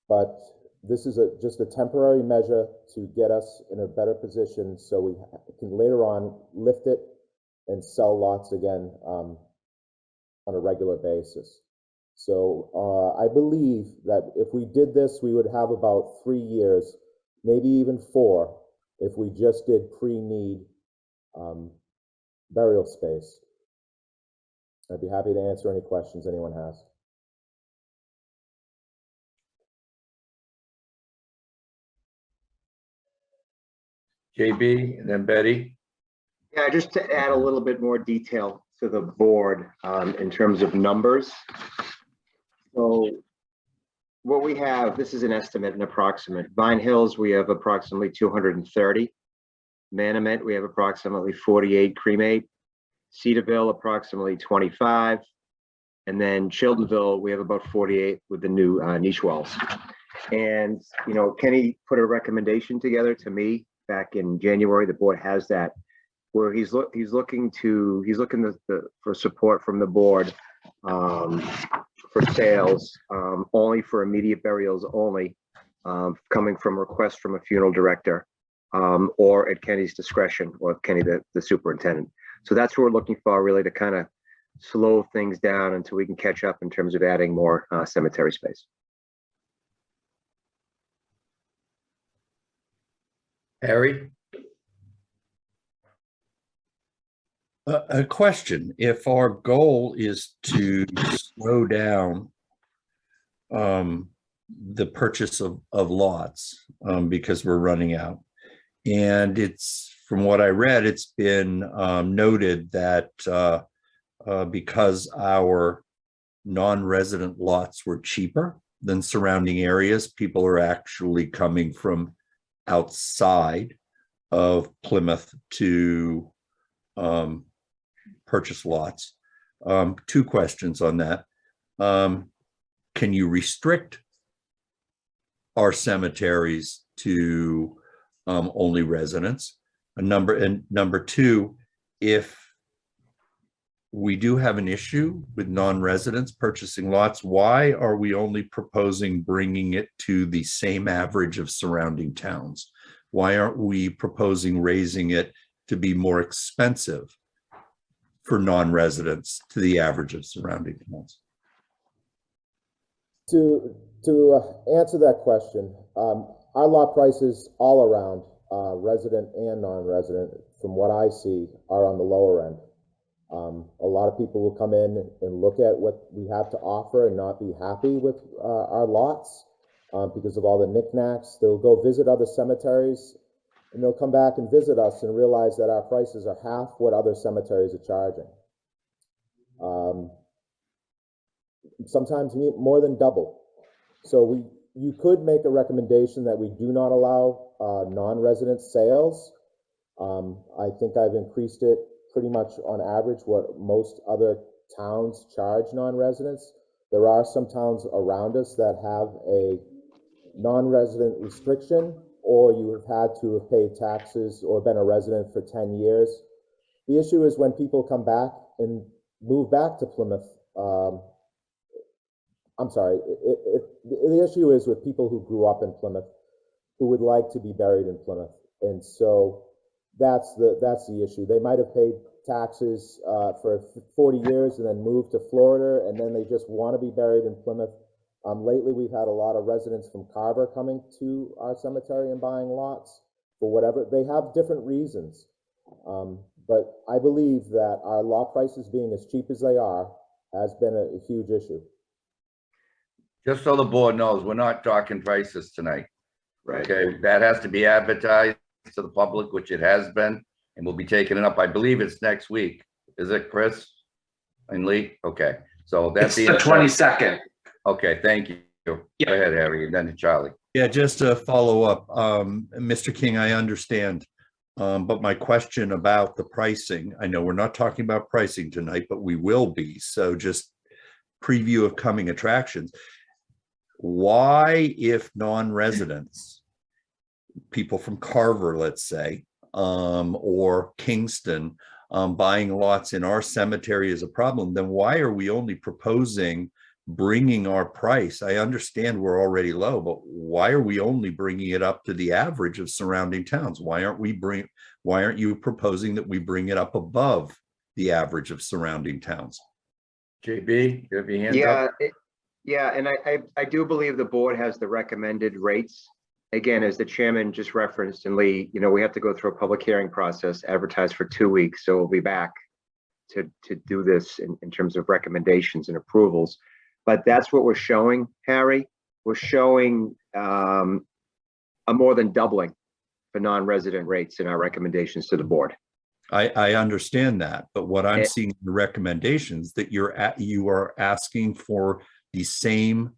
But this is just a temporary measure to get us in a better position so we can later on lift it and sell lots again on a regular basis. So I believe that if we did this, we would have about 3 years, maybe even 4, if we just did pre-need burial space. I'd be happy to answer any questions anyone has. JB and then Betty. Yeah, just to add a little bit more detail to the board in terms of numbers. So what we have, this is an estimate, an approximate. Vine Hills, we have approximately 230. Manamet, we have approximately 48 cremate. Cedarville, approximately 25. And then Chiltonville, we have about 48 with the new niche wells. And, Kenny put a recommendation together to me back in January. The board has that, where he's looking for support from the board for sales, only for immediate burials only, coming from requests from a funeral director, or at Kenny's discretion, or Kenny, the superintendent. So that's what we're looking for, really, to kind of slow things down until we can catch up in terms of adding more cemetery space. Harry? A question: if our goal is to slow down the purchase of lots because we're running out, and it's, from what I read, it's been noted that because our non-resident lots were cheaper than surrounding areas, people are actually coming from outside of Plymouth to purchase lots. 2 questions on that. Can you restrict our cemeteries to only residents? Number 2, if we do have an issue with non-residents purchasing lots. Why are we only proposing bringing it to the same average of surrounding towns? Why aren't we proposing raising it to be more expensive for non-residents to the average of surrounding towns? To answer that question, our lot prices all around, resident and non-resident, from what I see, are on the lower end. A lot of people will come in and look at what we have to offer and not be happy with our lots because of all the knickknacks. They'll go visit other cemeteries and they'll come back and visit us and realize that our prices are half what other cemeteries are charging. Sometimes more than double. So you could make a recommendation that we do not allow non-resident sales. I think I've increased it pretty much on average what most other towns charge non-residents. There are some towns around us that have a non-resident restriction, or you have had to have paid taxes or been a resident for 10 years. The issue is when people come back and move back to Plymouth. I'm sorry, the issue is with people who grew up in Plymouth who would like to be buried in Plymouth. And so that's the issue. They might have paid taxes for 40 years and then moved to Florida, and then they just want to be buried in Plymouth. Lately, we've had a lot of residents from Carver coming to our cemetery and buying lots for whatever. They have different reasons. But I believe that our lot prices being as cheap as they are has been a huge issue. Just so the board knows, we're not talking prices tonight. Right. Okay, that has to be advertised to the public, which it has been, and we'll be taking it up. I believe it's next week. Is it, Chris and Lee? Okay, so that's It's the 22nd. Okay, thank you. Yeah. Go ahead, Harry, and then to Charlie. Yeah, just to follow up, Mr. King, I understand. But my question about the pricing, I know we're not talking about pricing tonight, but we will be. So just preview of coming attractions. Why, if non-residents, people from Carver, let's say, or Kingston, buying lots in our cemetery is a problem, then why are we only proposing bringing our price? I understand we're already low, but why are we only bringing it up to the average of surrounding towns? Why aren't you proposing that we bring it up above the average of surrounding towns? JB, you have your hand up? Yeah, and I do believe the board has the recommended rates. Again, as the chairman just referenced, and Lee, we have to go through a public hearing process, advertise for 2 weeks. So we'll be back to do this in terms of recommendations and approvals. But that's what we're showing, Harry. We're showing a more than doubling for non-resident rates in our recommendations to the board. I understand that, but what I'm seeing in the recommendations that you are asking for the same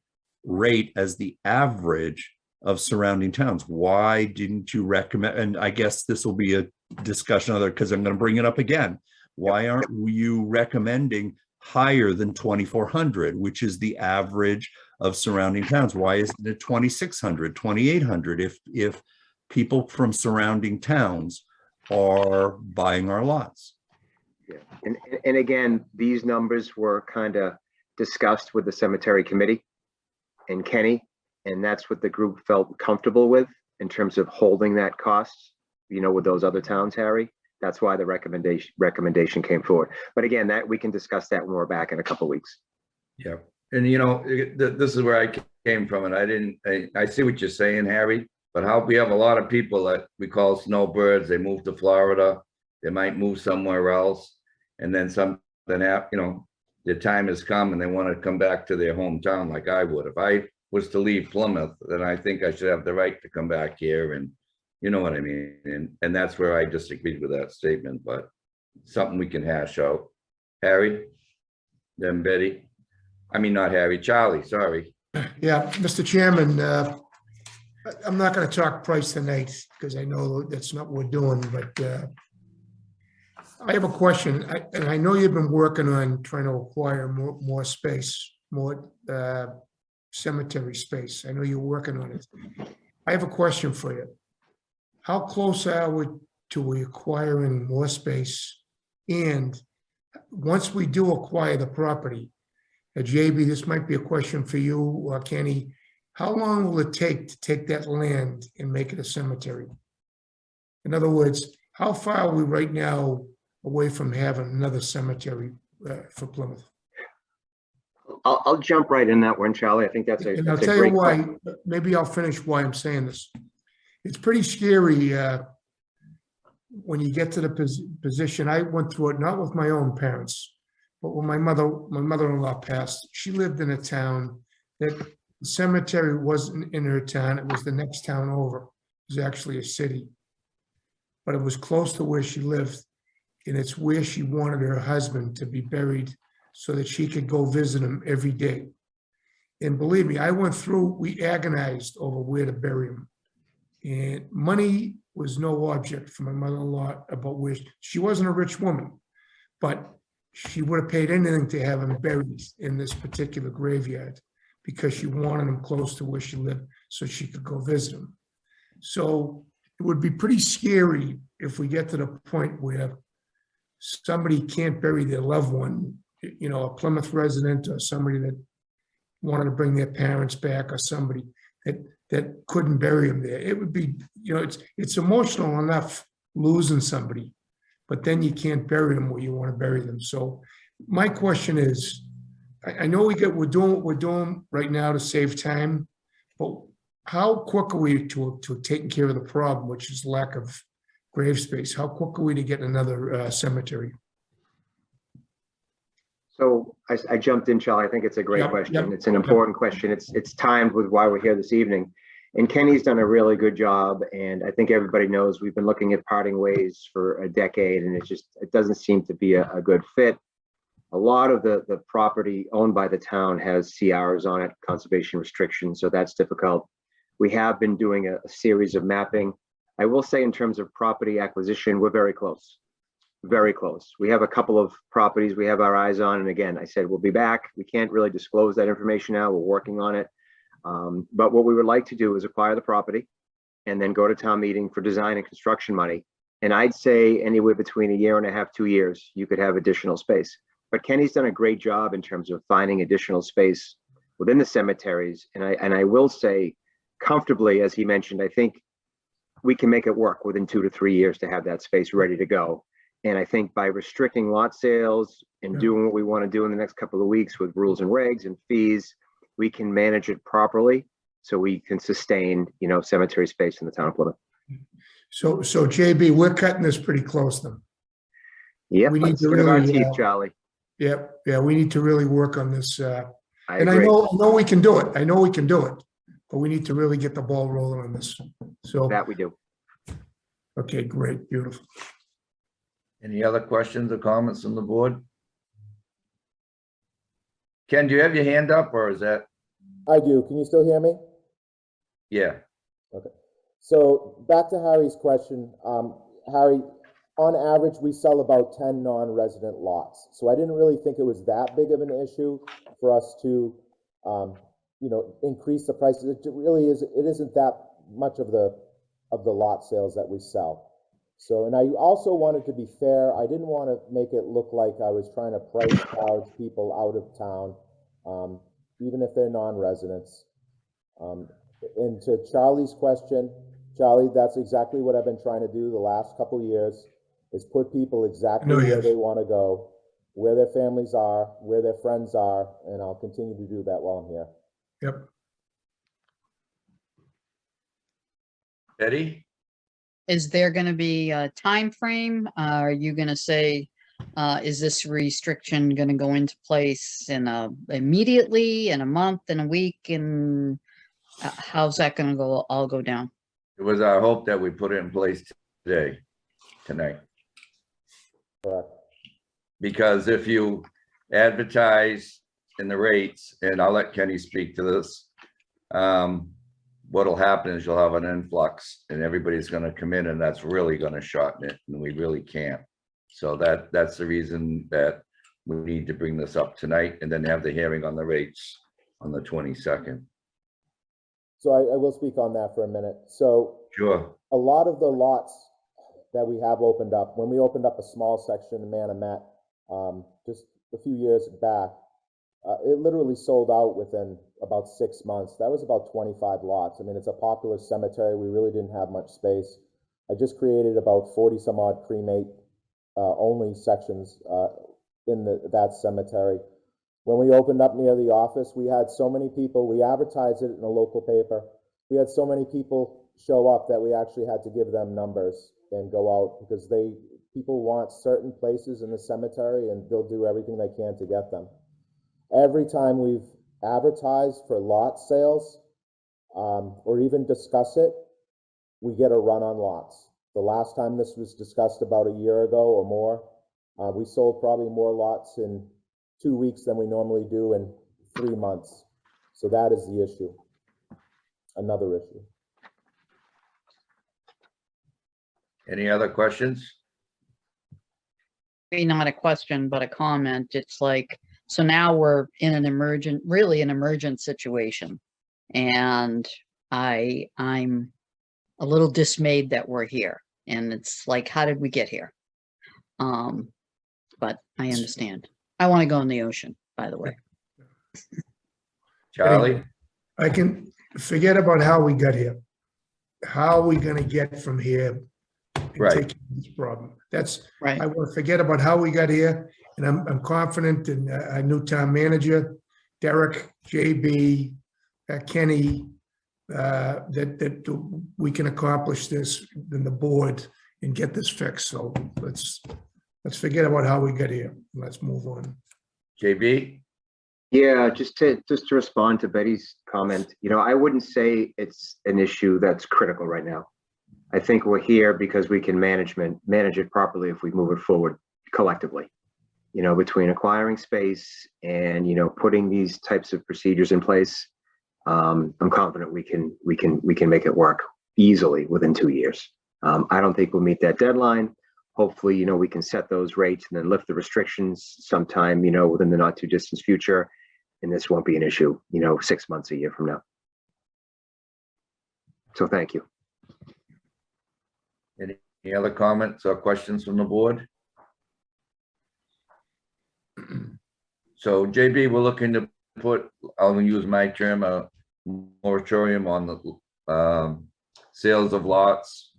rate as the average of surrounding towns. Why didn't you recommend? And I guess this will be a discussion because I'm going to bring it up again. Why aren't you recommending higher than 2,400, which is the average of surrounding towns? Why isn't it 2,600, 2,800 if people from surrounding towns are buying our lots? Yeah, and again, these numbers were kind of discussed with the cemetery committee and Kenny, and that's what the group felt comfortable with in terms of holding that cost, with those other towns, Harry. That's why the recommendation came forward. But again, that we can discuss that when we're back in a couple of weeks. Yeah, and this is where I came from, and I see what you're saying, Harry, but how we have a lot of people that we call snowbirds. They move to Florida, they might move somewhere else, and then their time has come and they want to come back to their hometown like I would. If I was to leave Plymouth, then I think I should have the right to come back here, and you know what I mean? And that's where I disagreed with that statement, but something we can hash out. Harry, then Betty. I mean, not Harry, Charlie, sorry. Yeah, Mr. Chairman, I'm not going to talk price tonight because I know that's not what we're doing, but I have a question, and I know you've been working on trying to acquire more space, more cemetery space. I know you're working on it. I have a question for you. How close are we to acquiring more space? And once we do acquire the property, JB, this might be a question for you, Kenny. How long will it take to take that land and make it a cemetery? In other words, how far are we right now away from having another cemetery for Plymouth? I'll jump right in that one, Charlie. I think that's a, And I'll that's a tell you great why, question. maybe I'll finish why I'm saying this. It's pretty scary when you get to the position. I went through it, not with my own parents, but when my mother-in-law passed. She lived in a town that the cemetery wasn't in her town. It was the next town over. It was actually a city. But it was close to where she lived, and it's where she wanted her husband to be buried so that she could go visit him every day. And believe me, we agonized over where to bury him. And money was no object for my mother-in-law about where she wasn't a rich woman, but she would have paid anything to have him buried in this particular graveyard because she wanted him close to where she lived so she could go visit him. So it would be pretty scary if we get to the point where somebody can't bury their loved one, you know, a Plymouth resident or somebody that wanted to bring their parents back or somebody that couldn't bury them there. It would be, you know, it's emotional enough losing somebody, but then you can't bury them where you want to bury them. So my question is, I know we're doing what we're doing right now to save time, but how quick are we to taking care of the problem, which is lack of grave space? How quick are we to get another cemetery? So I jumped in, Charlie. I think it's a great Yep, question. yep, It's an important question. It's timed with why we're here this evening. And Kenny's done a really good job. And I think everybody knows we've been looking at parting ways for a decade, and it doesn't seem to be a good fit. A lot of the property owned by the town has CRs on it, conservation restrictions, so that's difficult. We have been doing a series of mapping. I will say in terms of property acquisition, we're very close. Very close. We have a couple of properties we have our eyes on. And again, I said, we'll be back. We can't really disclose that information now. We're working on it. But what we would like to do is acquire the property and then go to town meeting for design and construction money. And I'd say anywhere between 1.5 years, 2 years, you could have additional space. But Kenny's done a great job in terms of finding additional space within the cemeteries. And I will say comfortably, as he mentioned, I think we can make it work within 2 to 3 years to have that space ready to go. And I think by restricting lot sales and doing what we want to do in the next couple of weeks with rules and regs and fees, we can manage it properly so we can sustain, you know, cemetery space in the town of Plymouth. So JB, we're cutting this pretty close then. Yep, We need to skin of our really, teeth, Charlie. Yep, yeah, we need to really work on this. I And I agree. know we can do it. I know we can do it, but we need to really get the ball rolling on this. So, That we do. okay, great, beautiful. Any other questions or comments from the board? Ken, do you have your hand up or is that, I do. Can you still hear me? yeah, So back to Harry's question. Harry, on average, we sell about 10 non-resident lots. So I didn't really think it was that big of an issue for us to, you know, increase the prices. It really is. It isn't that much of the lot sales that we sell. So, and I also wanted to be fair. I didn't want to make it look like I was trying to price gouge people out of town, even if they're non-residents. And to Charlie's question, Charlie, that's exactly what I've been trying to do the last couple of years, is put people exactly where they want to go, where their families are, where their friends are, and I'll continue to do that while I'm here. Yep. Eddie? Is there going to be a time frame? Are you going to say, is this restriction going to go into place immediately, in a month, in a week, and how's that going to all go down? It was our hope that we put it in place tonight. Correct. Because if you advertise in the rates, and I'll let Kenny speak to this, what'll happen is you'll have an influx and everybody's gonna come in and that's really gonna shorten it, and we really can't. So that's the reason that we need to bring this up tonight and then have the hearing on the rates on the 22nd. So I will speak on that for a minute. So Sure. a lot of the lots that we have opened up, when we opened up a small section in Manomet, just a few years back. It literally sold out within about 6 months. That was about 25 lots. I mean, it's a popular cemetery. We really didn't have much space. I just created about 40 some odd cremate only sections in that cemetery. When we opened up near the office, we had so many people, we advertised it in a local paper. We had so many people show up that we actually had to give them numbers and go out because people want certain places in the cemetery and they'll do everything they can to get them. Every time we've advertised for lot sales or even discuss it, we get a run on lots. The last time this was discussed about a year ago or more, we sold probably more lots in 2 weeks than we normally do in 3 months. So that is the issue. Another issue. Any other questions? Maybe not a question, but a comment. It's like, so now we're in an really an emergent situation. And I'm a little dismayed that we're here. And it's like, how did we get here? But I understand. I want to go in the ocean, by the way. Charlie? I can forget about how we got here. How are we gonna get from here and Right. take care of this problem? That's, Right. I want to forget about how we got here, and I'm confident in our new town manager, Derek, JB, Kenny, that we can accomplish this in the board and get this fixed. So let's forget about how we got here. Let's move on. JB? Yeah, just to respond to Betty's comment, I wouldn't say it's an issue that's critical right now. I think we're here because we can manage it properly if we move it forward collectively. Between acquiring space and putting these types of procedures in place, I'm confident we can make it work easily within 2 years. I don't think we'll meet that deadline. Hopefully, we can set those rates and then lift the restrictions sometime, within the not too distant future. And this won't be an issue, 6 months, a year from now. So thank you. Any other comments or questions from the board? So JB, we're looking to put, I'll use my term, a moratorium on the sales of lots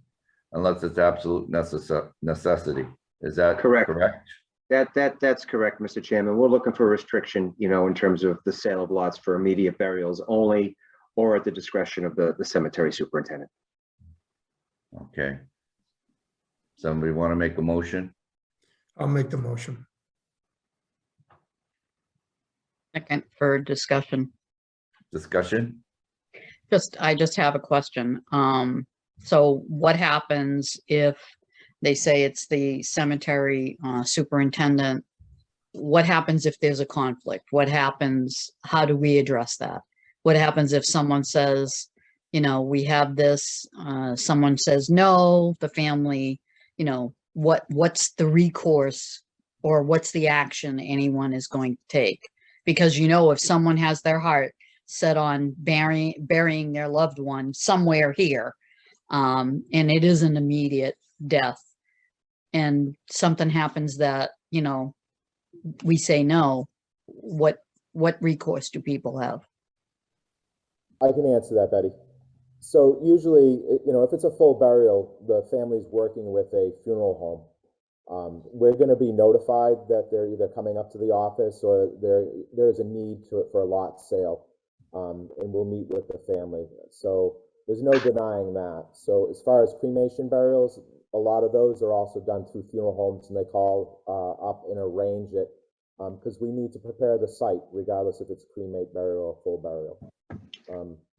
unless it's absolute necessity. Is that Correct. correct? That's correct, Mr. Chairman. We're looking for a restriction, in terms of the sale of lots for immediate burials only, or at the discretion of the cemetery superintendent. Okay. Somebody want to make a motion? I'll make the motion. Second for discussion. Discussion? I just have a question. So what happens if they say it's the cemetery superintendent? What happens if there's a conflict? What happens? How do we address that? What happens if someone says, we have this, someone says no, the family, what's the recourse or what's the action anyone is going to take? Because, if someone has their heart set on burying their loved one somewhere here, and it is an immediate death, and something happens that, we say no, what recourse do people have? I can answer that, Betty. So usually, if it's a full burial, the family's working with a funeral home. We're going to be notified that they're either coming up to the office or there's a need for a lot sale, and we'll meet with the family. So there's no denying that. So as far as cremation burials, a lot of those are also done through funeral homes, and they call up and arrange it because we need to prepare the site, regardless if it's cremate burial or full burial.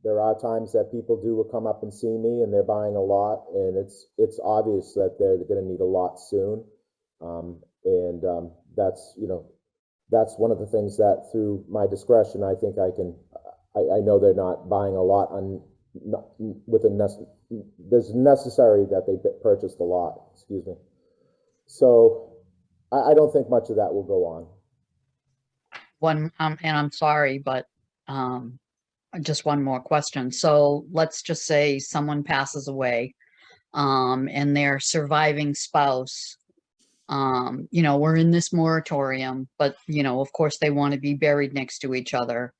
There are times that people do come up and see me, and they're buying a lot, and it's obvious that they're going to need a lot soon. That's one of the things that, through my discretion, I think I know they're not buying a lot there's necessary that they purchase the lot, excuse me. So I don't think much of that will go on. And I'm sorry, but just one more question. So let's just say someone passes away, and their surviving spouse You know, we're in this moratorium, but you know, of course they want to be buried next to each other.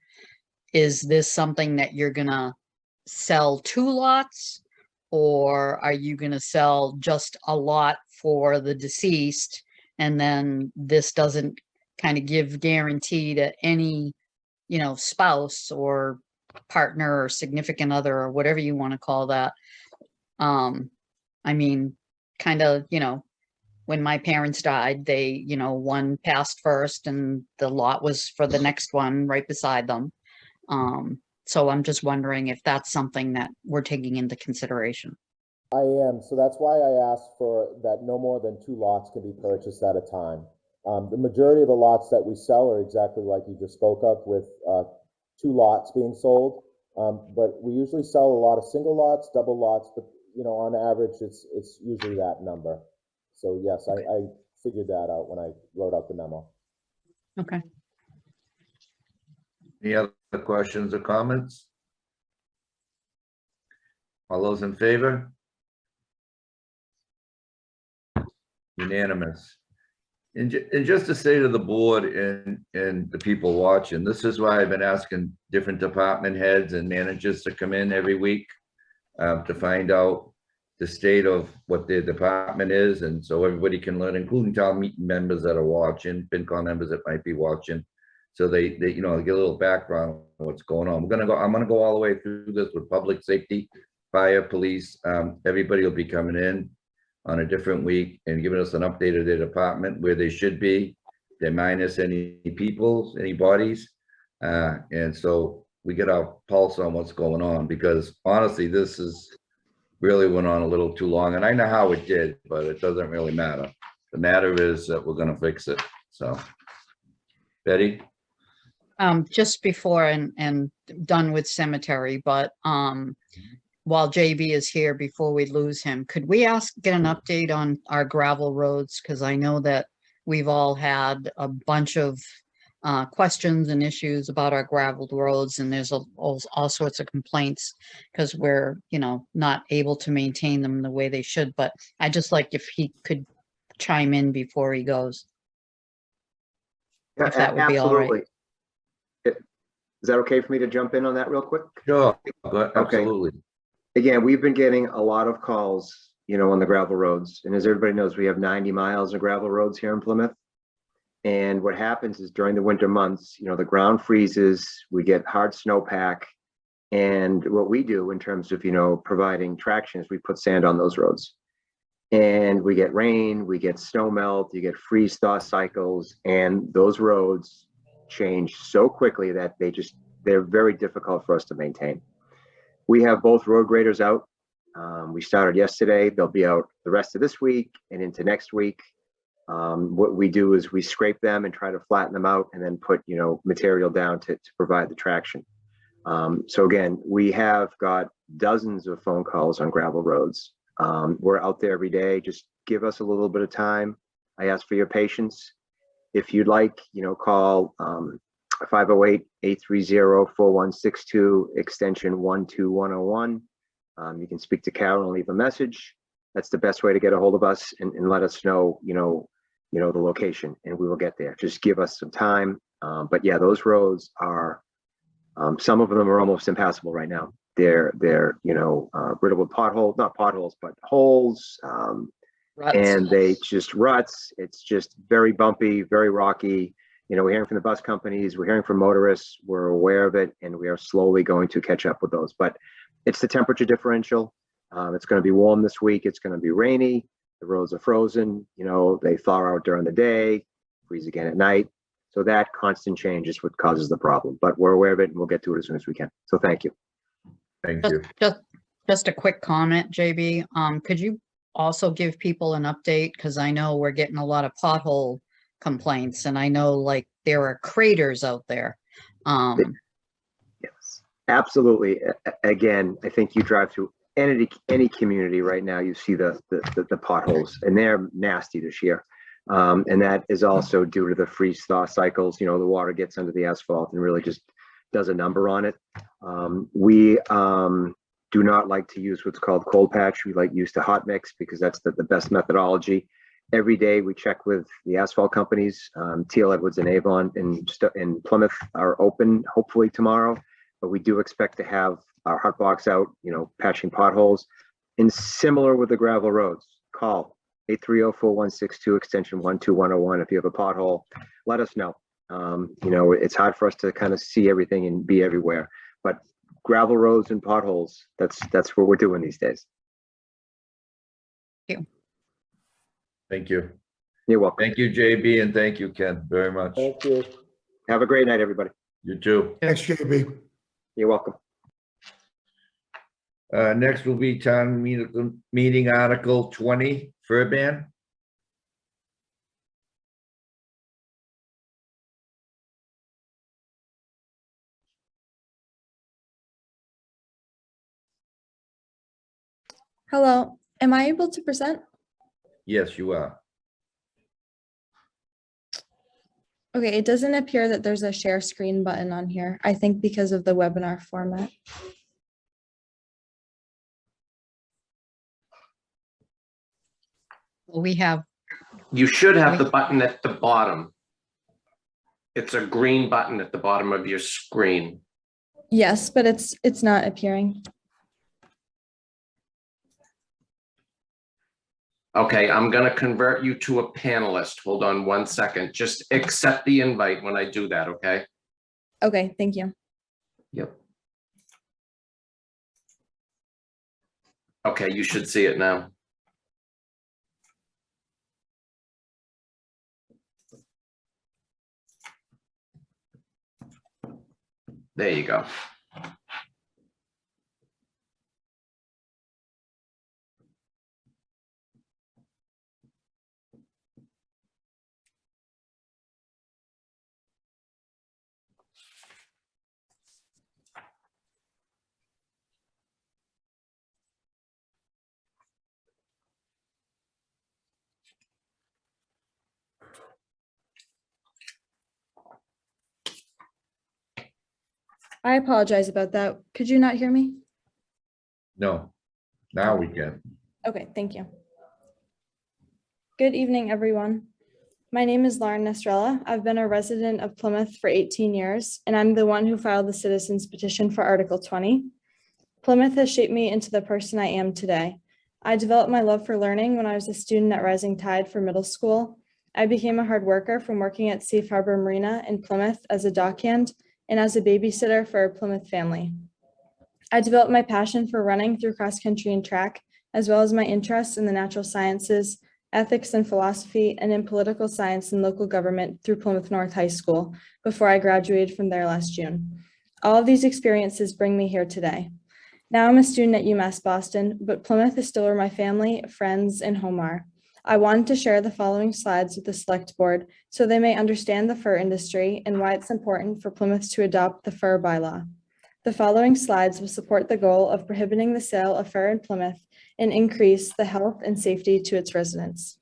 Is this something that you're gonna sell 2 lots? Or are you gonna sell just a lot for the deceased? And then this doesn't kind of give guarantee to any, you know, spouse or partner or significant other or whatever you want to call that. I mean, kind of, you know, when my parents died, they, you know, one passed first and the lot was for the next one right beside them. So I'm just wondering if that's something that we're taking into consideration. I am, so that's why I asked for that no more than 2 lots can be purchased at a time. The majority of the lots that we sell are exactly like you just spoke of, with 2 lots being sold. But we usually sell a lot of single lots, double lots, but you know, on average, it's usually that number. So yes, I figured that out when I wrote out the memo. Okay. Any other questions or comments? All those in favor? Unanimous. And just to say to the board and the people watching, this is why I've been asking different department heads and managers to come in every week to find out the state of what their department is, and so everybody can learn, including town meeting members that are watching, FinCom members that might be watching, so they you know, get a little background on what's going on. I'm gonna go all the way through this with public safety, fire, police. Everybody will be coming in on a different week and giving us an update of their department, where they should be. They're minus any people, any bodies. And so we get our pulse on what's going on, because honestly, this is really went on a little too long. And I know how it did, but it doesn't really matter. The matter is that we're gonna fix it. So, Betty? Just before and done with cemetery, but while JB is here, before we lose him, could we get an update on our gravel roads? Because I know that we've all had a bunch of questions and issues about our graveled roads, and there's all sorts of complaints because we're, you know, not able to maintain them the way they should. But I just like if he could chime in before he goes. Yeah, If that would be all right. absolutely. Is that okay for me to jump in on that real quick? Sure, absolutely. Again, we've been getting a lot of calls, you know, on the gravel roads. And as everybody knows, we have 90 miles of gravel roads here in Plymouth. And what happens is during the winter months, you know, the ground freezes, we get hard snowpack. And what we do in terms of, you know, providing traction is we put sand on those roads. And we get rain, we get snow melt, you get freeze thaw cycles, and those roads change so quickly that they're very difficult for us to maintain. We have both road graders out. We started yesterday. They'll be out the rest of this week and into next week. What we do is we scrape them and try to flatten them out and then put, you know, material down to provide the traction. So again, we have got dozens of phone calls on gravel roads. We're out there every day. Just give us a little bit of time. I ask for your patience. If you'd like, you know, call 508-830-4162, extension 12101. You can speak to Carol and leave a message. That's the best way to get a hold of us and let us know, you know, the location, and we will get there. Just give us some time. But yeah, those roads are, some of them are almost impassable right now. They're you know, riddled with potholes, not potholes, but holes. Ruts. And they just ruts. It's just very bumpy, very rocky. You know, we're hearing from the bus companies, we're hearing from motorists, we're aware of it, and we are slowly going to catch up with those. But it's the temperature differential. It's going to be warm this week. It's going to be rainy. The roads are frozen. You know, they thaw out during the day, freeze again at night. So that constant change is what causes the problem. But we're aware of it, and we'll get to it as soon as we can. So thank you. Thank you. Just a quick comment, JB. Could you also give people an update? Because I know we're getting a lot of pothole complaints, and I know like there are craters out there. Yes, absolutely. Again, I think you drive through any community right now, you see the potholes, and they're nasty this year. And that is also due to the freeze thaw cycles. You know, the water gets under the asphalt and really just does a number on it. We do not like to use what's called cold patch. We like use the hot mix because that's the best methodology. Every day we check with the asphalt companies. TL Edwards and Avon in Plymouth are open hopefully tomorrow, but we do expect to have our hot box out, patching potholes. And similar with the gravel roads, call 830-4162 extension 12101. If you have a pothole, let us know. It's hard for us to kind of see everything and be everywhere, but gravel roads and potholes, that's what we're doing these days. Thank you. You're welcome. Thank you, JB, and thank you, Ken, very much. Thank you. Have a great night, everybody. You too. Thanks, JB. You're welcome. Next will be town meeting Article 20, fur ban. Hello, am I able to present? Yes, you are. Okay, it doesn't appear that there's a share screen button on here. I think because of the webinar format. We have, You should have the button at the bottom. It's a green button at the bottom of your screen. Yes, but it's not appearing. Okay, I'm gonna convert you to a panelist. Hold on one second. Just accept the invite when I do that, okay? Okay, thank you. Yep. Okay, you should see it now. There you go. I apologize about that. Could you not hear me? No, now we can. Okay, thank you. Good evening, everyone. My name is Lauren Nestrella. I've been a resident of Plymouth for 18 years, and I'm the one who filed the citizens petition for Article 20. Plymouth has shaped me into the person I am today. I developed my love for learning when I was a student at Rising Tide for middle school. I became a hard worker from working at Safe Harbor Marina in Plymouth as a dockhand and as a babysitter for a Plymouth family. I developed my passion for running through cross country and track, as well as my interest in the natural sciences, ethics and philosophy, and in political science and local government through Plymouth North High School before I graduated from there last June. All of these experiences bring me here today. Now I'm a student at UMass Boston, but Plymouth is still where my family, friends, and home are. I wanted to share the following slides with the select board so they may understand the fur industry and why it's important for Plymouth to adopt the fur bylaw. The following slides will support the goal of prohibiting the sale of fur in Plymouth and increase the health and safety to its residents.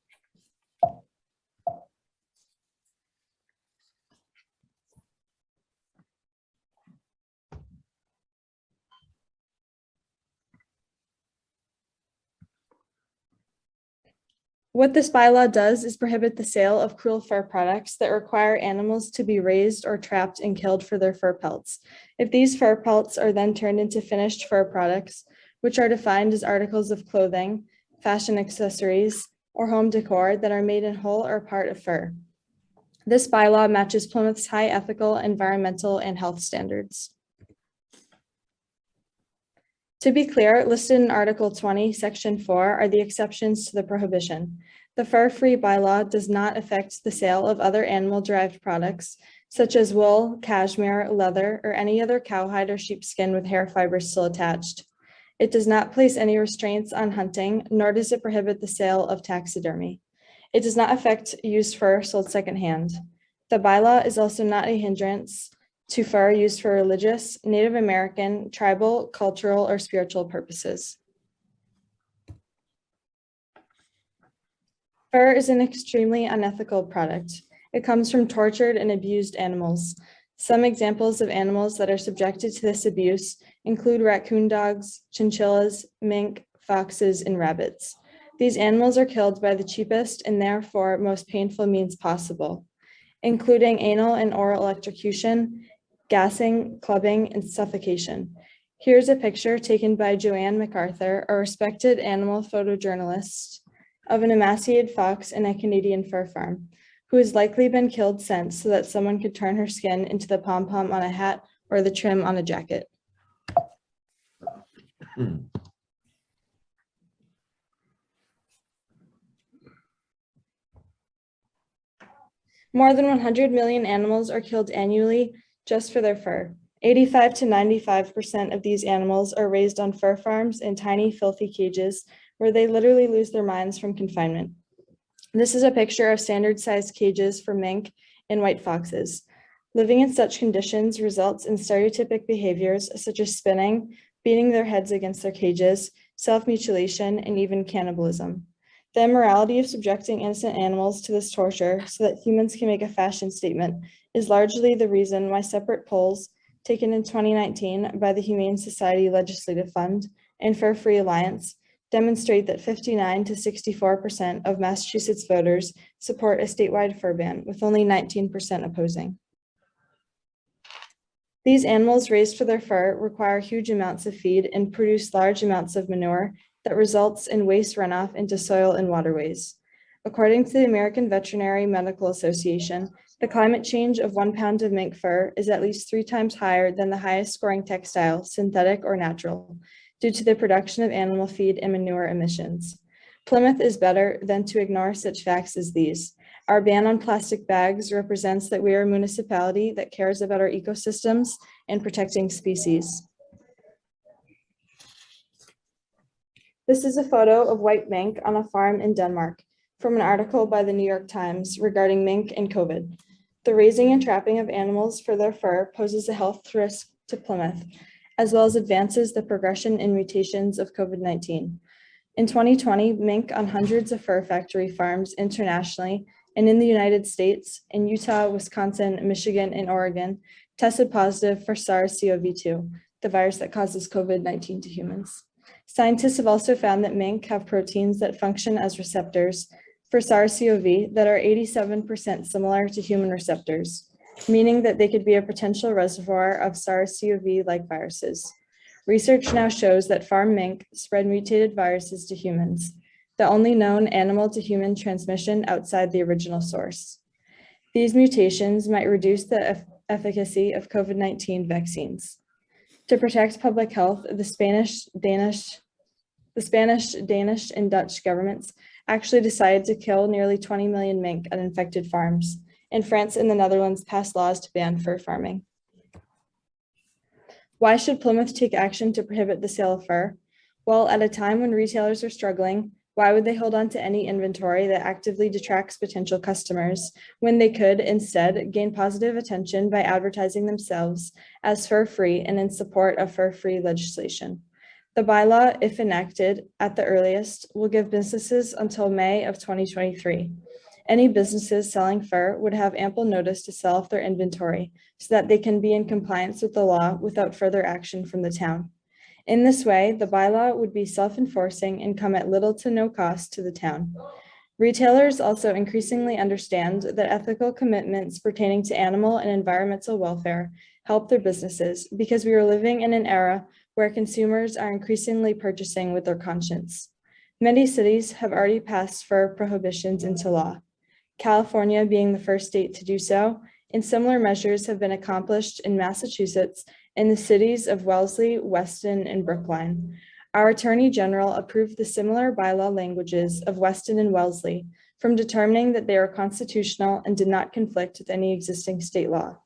What this bylaw does is prohibit the sale of cruel fur products that require animals to be raised or trapped and killed for their fur pelts. If these fur pelts are then turned into finished fur products, which are defined as articles of clothing, fashion accessories, or home decor that are made in whole or part of fur. This bylaw matches Plymouth's high ethical, environmental, and health standards. To be clear, listed in Article 20, Section 4 are the exceptions to the prohibition. The fur-free bylaw does not affect the sale of other animal-derived products, such as wool, cashmere, leather, or any other cowhide or sheepskin with hair fibers still attached. It does not place any restraints on hunting, nor does it prohibit the sale of taxidermy. It does not affect used fur sold secondhand. The bylaw is also not a hindrance to fur used for religious, Native American, tribal, cultural, or spiritual purposes. Fur is an extremely unethical product. It comes from tortured and abused animals. Some examples of animals that are subjected to this abuse include raccoon dogs, chinchillas, mink, foxes, and rabbits. These animals are killed by the cheapest and therefore most painful means possible, including anal and oral electrocution, gassing, clubbing, and suffocation. Here's a picture taken by Joanne MacArthur, a respected animal photojournalist, of an emaciated fox in a Canadian fur farm, who has likely been killed since so that someone could turn her skin into the pom-pom on a hat or the trim on a jacket. More than 100 million animals are killed annually just for their fur. 85 to 95% of these animals are raised on fur farms in tiny, filthy cages where they literally lose their minds from confinement. This is a picture of standard-sized cages for mink and white foxes. Living in such conditions results in stereotypic behaviors such as spinning, beating their heads against their cages, self-mutilation, and even cannibalism. The immorality of subjecting innocent animals to this torture so that humans can make a fashion statement is largely the reason why separate polls taken in 2019 by the Humane Society Legislative Fund and Fur Free Alliance demonstrate that 59 to 64% of Massachusetts voters support a statewide fur ban, with only 19% opposing. These animals raised for their fur require huge amounts of feed and produce large amounts of manure that results in waste runoff into soil and waterways. According to the American Veterinary Medical Association, the climate change of 1 pound of mink fur is at least 3 times higher than the highest scoring textile, synthetic or natural, due to the production of animal feed and manure emissions. Plymouth is better than to ignore such facts as these. Our ban on plastic bags represents that we are a municipality that cares about our ecosystems and protecting species. This is a photo of white mink on a farm in Denmark from an article by the New York Times regarding mink and COVID. The raising and trapping of animals for their fur poses a health risk to Plymouth, as well as advances the progression and mutations of COVID-19. In 2020, mink on hundreds of fur factory farms internationally and in the United States, in Utah, Wisconsin, Michigan, and Oregon, tested positive for SARS-CoV-2, the virus that causes COVID-19 to humans. Scientists have also found that mink have proteins that function as receptors for SARS-CoV that are 87% similar to human receptors, meaning that they could be a potential reservoir of SARS-CoV-like viruses. Research now shows that farm mink spread mutated viruses to humans, the only known animal-to-human transmission outside the original source. These mutations might reduce the efficacy of COVID-19 vaccines. To protect public health, the Spanish, Danish, and Dutch governments actually decided to kill nearly 20 million mink on infected farms, and France and the Netherlands passed laws to ban fur farming. Why should Plymouth take action to prohibit the sale of fur? Well, at a time when retailers are struggling, why would they hold on to any inventory that actively detracts potential customers when they could instead gain positive attention by advertising themselves as fur-free and in support of fur-free legislation? The bylaw, if enacted at the earliest, will give businesses until May of 2023. Any businesses selling fur would have ample notice to sell off their inventory so that they can be in compliance with the law without further action from the town. In this way, the bylaw would be self-enforcing and come at little to no cost to the town. Retailers also increasingly understand that ethical commitments pertaining to animal and environmental welfare help their businesses because we are living in an era where consumers are increasingly purchasing with their conscience. Many cities have already passed fur prohibitions into law, California being the first state to do so, and similar measures have been accomplished in Massachusetts in the cities of Wellesley, Weston, and Brookline. Our Attorney General approved the similar bylaw languages of Weston and Wellesley from determining that they are constitutional and did not conflict with any existing state law.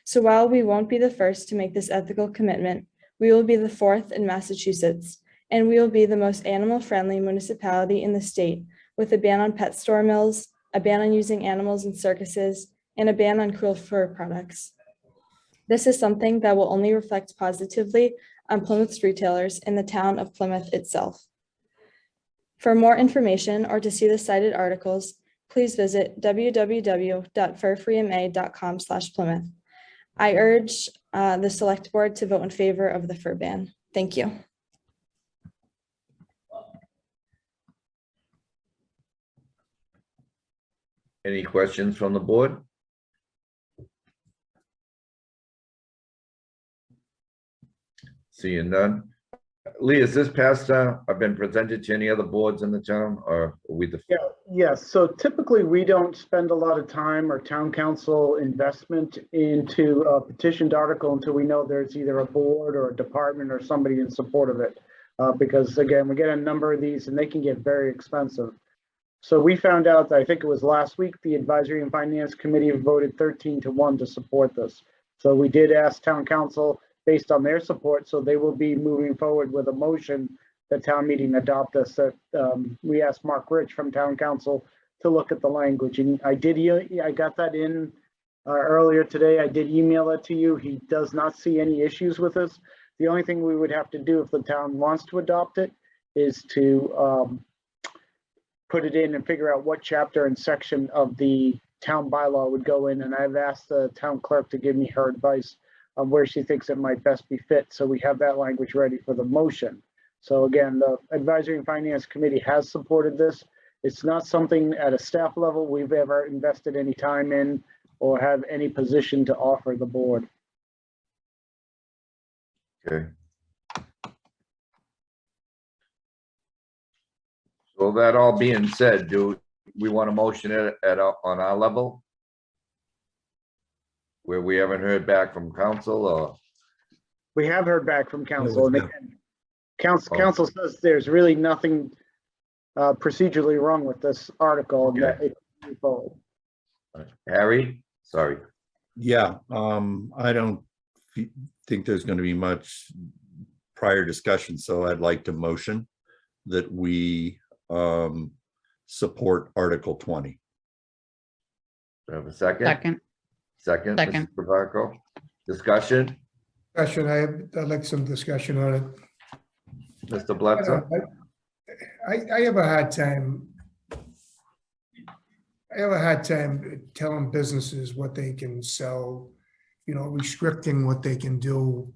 So while we won't be the first to make this ethical commitment, we will be the fourth in Massachusetts, and we will be the most animal-friendly municipality in the state with a ban on pet store mills, a ban on using animals in circuses, and a ban on cruel fur products. This is something that will only reflect positively on Plymouth's retailers in the town of Plymouth itself. For more information or to see the cited articles, please visit www.furfreema.com/Plymouth. I urge the select board to vote in favor of the fur ban. Thank you. Any questions from the board? Seeing none. Lee, is this past, I've been presented to any other boards in the town, or are we the? Yeah, yes. So typically, we don't spend a lot of time or town council investment into a petitioned article until we know there's either a board or a department or somebody in support of it. Because again, we get a number of these and they can get very expensive. So we found out, I think it was last week, the Advisory and Finance Committee voted 13-1 to support this. So we did ask town council based on their support, so they will be moving forward with a motion that town meeting adopt this. That we asked Mark Rich from town council to look at the language, and I got that in earlier today. I did email it to you. He does not see any issues with this. The only thing we would have to do if the town wants to adopt it is to put it in and figure out what chapter and section of the town bylaw would go in. And I've asked the town clerk to give me her advice on where she thinks it might best be fit. So we have that language ready for the motion. So again, the Advisory and Finance Committee has supported this. It's not something at a staff level we've ever invested any time in or have any position to offer the board. Okay. So that all being said, do we want to motion it on our level? Where we haven't heard back from council, or? We have heard back from council, and Yeah. again, council says there's really nothing procedurally wrong with this article. And that it can move forward. Harry, sorry. Yeah, I don't think there's going to be much prior discussion, so I'd like to motion that we support Article 20. Do I have a second? Second. Second, Second. Mrs. Provarco. Discussion, I'd like some discussion on it. Mr. Bledsoe? I have a hard time. I have a hard time telling businesses what they can sell, restricting what they can do.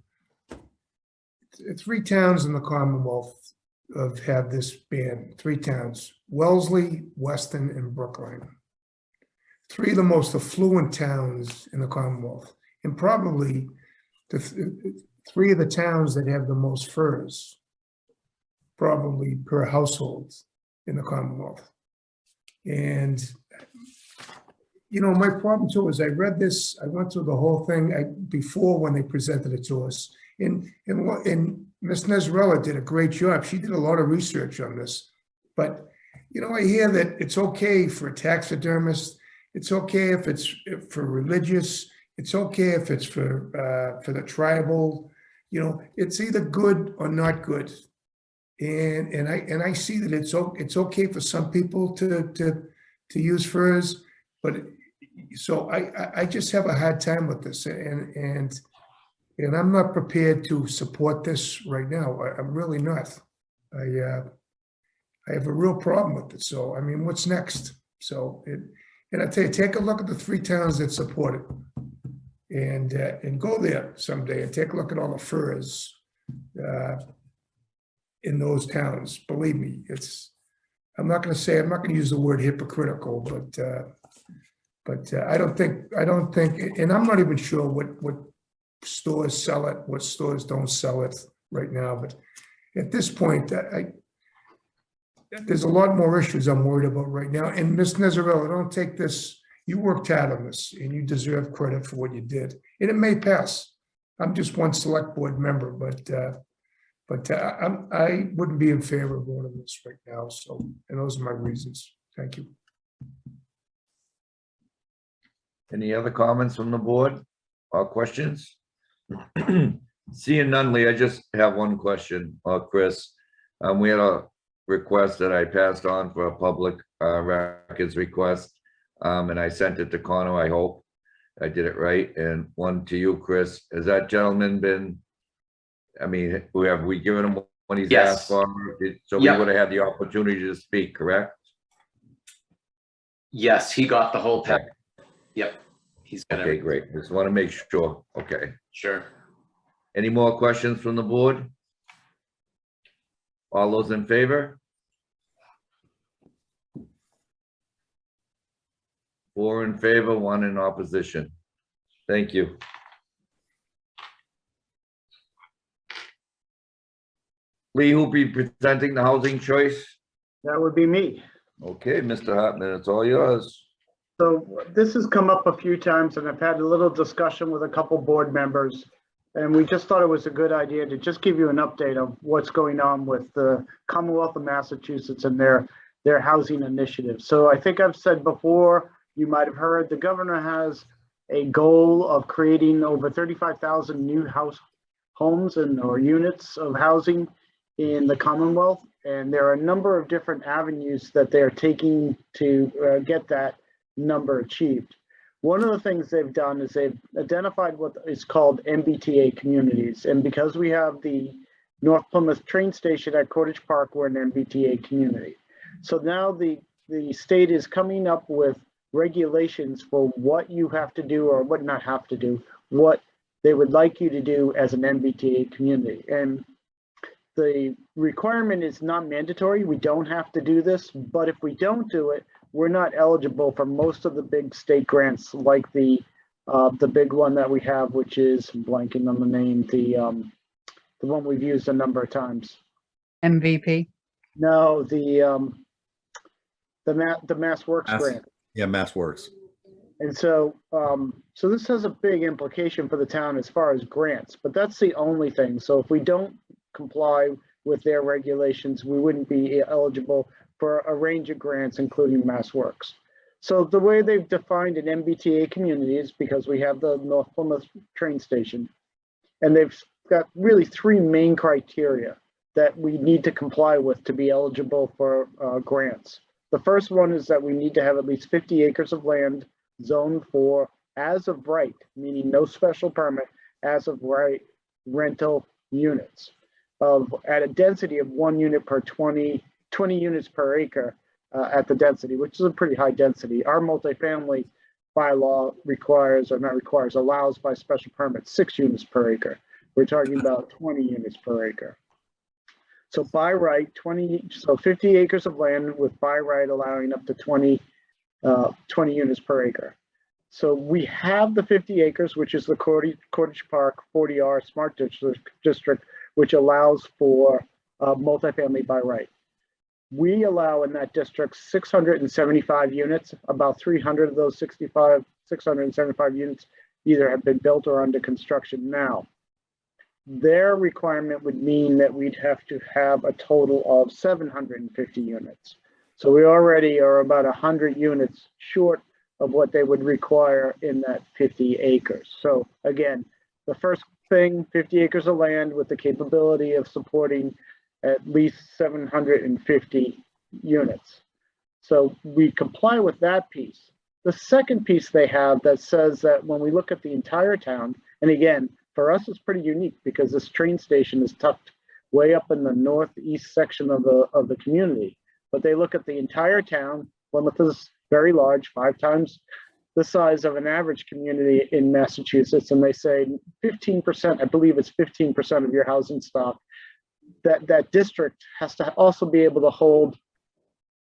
3 towns in the Commonwealth have this ban, 3 towns, Wellesley, Weston, and Brookline. 3 of the most affluent towns in the Commonwealth, and probably the 3 of the towns that have the most furs, probably per household in the Commonwealth. And, my problem too is I read this, I went through the whole thing before when they presented it to us. And Ms. Nezarella did a great job. She did a lot of research on this. But, I hear that it's okay for a taxidermist. It's okay if it's for religious. It's okay if it's for the tribal. It's either good or not good. And I see that it's okay for some people to use furs, but so I just have a hard time with this, and I'm not prepared to support this right now. I'm really not. I have a real problem with it. So I mean, what's next? So and I tell you, take a look at the 3 towns that support it, and go there someday and take a look at all the furs in those towns. Believe me, I'm not going to use the word hypocritical, but I don't think, and I'm not even sure what stores sell it, what stores don't sell it right now. But at this point, there's a lot more issues I'm worried about right now. And Ms. Nezarella, don't take this. You worked hard on this, and you deserve credit for what you did. And it may pass. I'm just one select board member, but I wouldn't be in favor of voting this right now. So, and those are my reasons. Thank you. Any other comments from the board or questions? Seeing none, Lee, I just have one question, Chris. We had a request that I passed on for a public records request, and I sent it to Connor. I hope I did it right. And one to you, Chris. Has that gentleman been, have we given him what he's Yes. asked for? So Yep. we would have had the opportunity to speak, correct? Yes, he got the whole Okay, pack. Yep. He's got okay, it. great. Just want to make sure. Okay. Sure. Any more questions from the board? All those in favor? 4 in favor, 1 in opposition. Thank you. Lee, who'll be presenting the housing choice? That would be me. Okay, Mr. Hartman, it's all yours. So this has come up a few times and I've had a little discussion with a couple board members. And we just thought it was a good idea to just give you an update of what's going on with the Commonwealth of Massachusetts and their housing initiative. So I think I've said before, you might have heard, the governor has a goal of creating over 35,000 new homes or units of housing in the Commonwealth. And there are a number of different avenues that they're taking to get that number achieved. One of the things they've done is they've identified what is called MBTA communities. And because we have the North Plymouth train station at Cottage Park, we're an MBTA community. So now the state is coming up with regulations for what you have to do, or what not have to do, what they would like you to do as an MBTA community. And the requirement is not mandatory. We don't have to do this, but if we don't do it, we're not eligible for most of the big state grants, like the big one that we have, which is, I'm blanking on the name, the one we've used a number of times. MVP. No, the Mass Works grant. Yeah, Mass Works. And so, so this has a big implication for the town as far as grants, but that's the only thing. So if we don't comply with their regulations, we wouldn't be eligible for a range of grants, including Mass Works. So the way they've defined an MBTA community is because we have the North Plymouth train station, and they've got really 3 main criteria that we need to comply with to be eligible for grants. The first one is that we need to have at least 50 acres of land zoned for as of right, meaning no special permit, as of right rental units at a density of 1 unit per 20 units per acre at the density, which is a pretty high density. Our multifamily bylaw allows by special permit 6 units per acre. We're talking about 20 units per acre. So by right, 50 acres of land with by right allowing up to 20 units per acre. So we have the 50 acres, which is the Cottage Park 40R Smart District, which allows for multifamily by right. We allow in that district 675 units. About 300 of those 675 units either have been built or under construction now. Their requirement would mean that we'd have to have a total of 750 units. So we already are about 100 units short of what they would require in that 50 acres. So again, the first thing, 50 acres of land with the capability of supporting at least 750 units. So we comply with that piece. The second piece they have that says that when we look at the entire town, and again, for us, it's pretty unique because this train station is tucked way up in the northeast section of the community. But they look at the entire town. Plymouth is very large, 5 times the size of an average community in Massachusetts, and they say 15%, I believe it's 15% of your housing stock. That district has to also be able to hold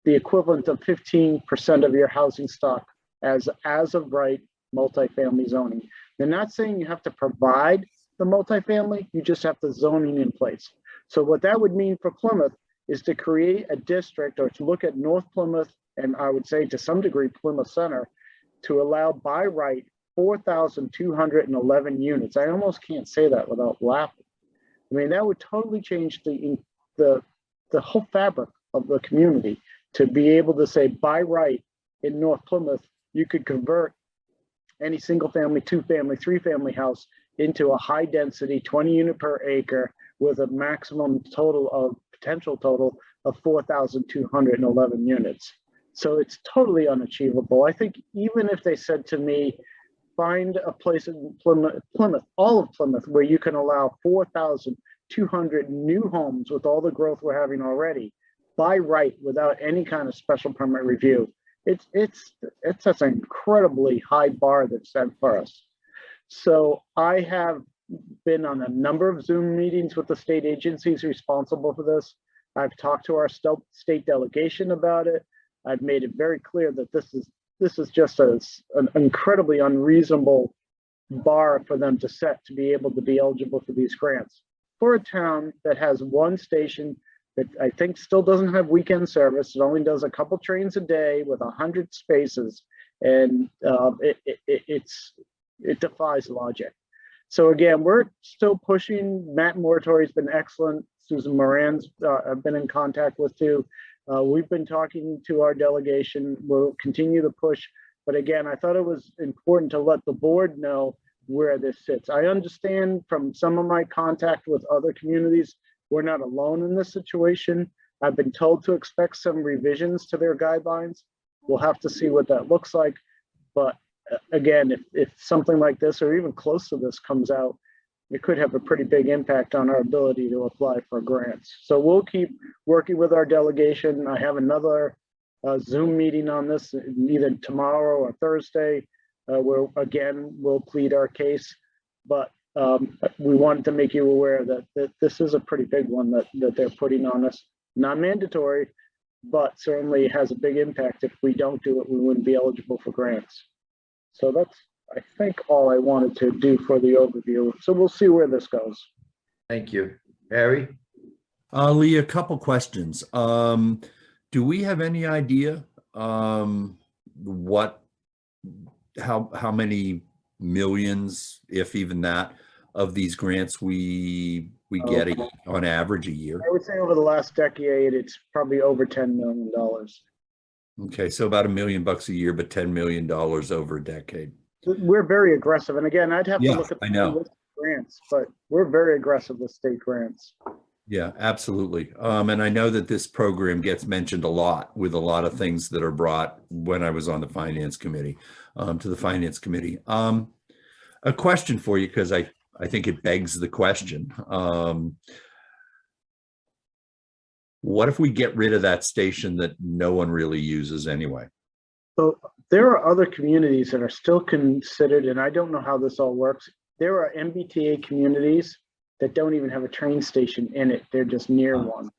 the equivalent of 15% of your housing stock as of right multifamily zoning. They're not saying you have to provide the multifamily, you just have the zoning in place. So what that would mean for Plymouth is to create a district, or to look at North Plymouth, and I would say to some degree Plymouth Center, to allow by right 4,211 units. I almost can't say that without laughing. I mean, that would totally change the whole fabric of the community, to be able to say by right in North Plymouth, you could convert any single family, 2-family, 3-family house into a high density 20 unit per acre with a maximum potential total of 4,211 units. So it's totally unachievable. I think even if they said to me, find a place in Plymouth, all of Plymouth, where you can allow 4,200 new homes with all the growth we're having already, by right, without any kind of special permit review, it's such an incredibly high bar that's set for us. So I have been on a number of Zoom meetings with the state agencies responsible for this. I've talked to our state delegation about it. I've made it very clear that this is this is just an incredibly unreasonable bar for them to set to be able to be eligible for these grants. For a town that has one station that I think still doesn't have weekend service, it only does a couple trains a day with 100 spaces, and it defies logic. So again, we're still pushing. Matt Moratori's been excellent. Susan Moran's I've been in contact with too. We've been talking to our delegation. We'll continue to push. But again, I thought it was important to let the board know where this sits. I understand from some of my contact with other communities, we're not alone in this situation. I've been told to expect some revisions to their guidelines. We'll have to see what that looks like. But again, if something like this or even close to this comes out, it could have a pretty big impact on our ability to apply for grants. So we'll keep working with our delegation. I have another Zoom meeting on this either tomorrow or Thursday, where again, we'll plead our case. But we wanted to make you aware that this is a pretty big one that they're putting on us. Not mandatory, but certainly has a big impact. If we don't do it, we wouldn't be eligible for grants. So that's, I think, all I wanted to do for the overview. So we'll see where this goes. Thank you. Harry? Lee, a couple questions. Do we have any idea how many millions, if even that, of these grants we get on average a year? I would say over the last decade, it's probably over $10 million. Okay, so about $1 million a year, but $10 million over a decade. We're very aggressive. And again, I'd have to look at the grants, but we're very aggressive with state grants. Yeah, absolutely. And I know that this program gets mentioned a lot with a lot of things that are brought when I was on the finance committee, to the finance committee. A question for you, because I think it begs the question. What if we get rid of that station that no one really uses anyway? So there are other communities that are still considered, and I don't know how this all works. There are MBTA communities that don't even have a train station in it. They're just near one.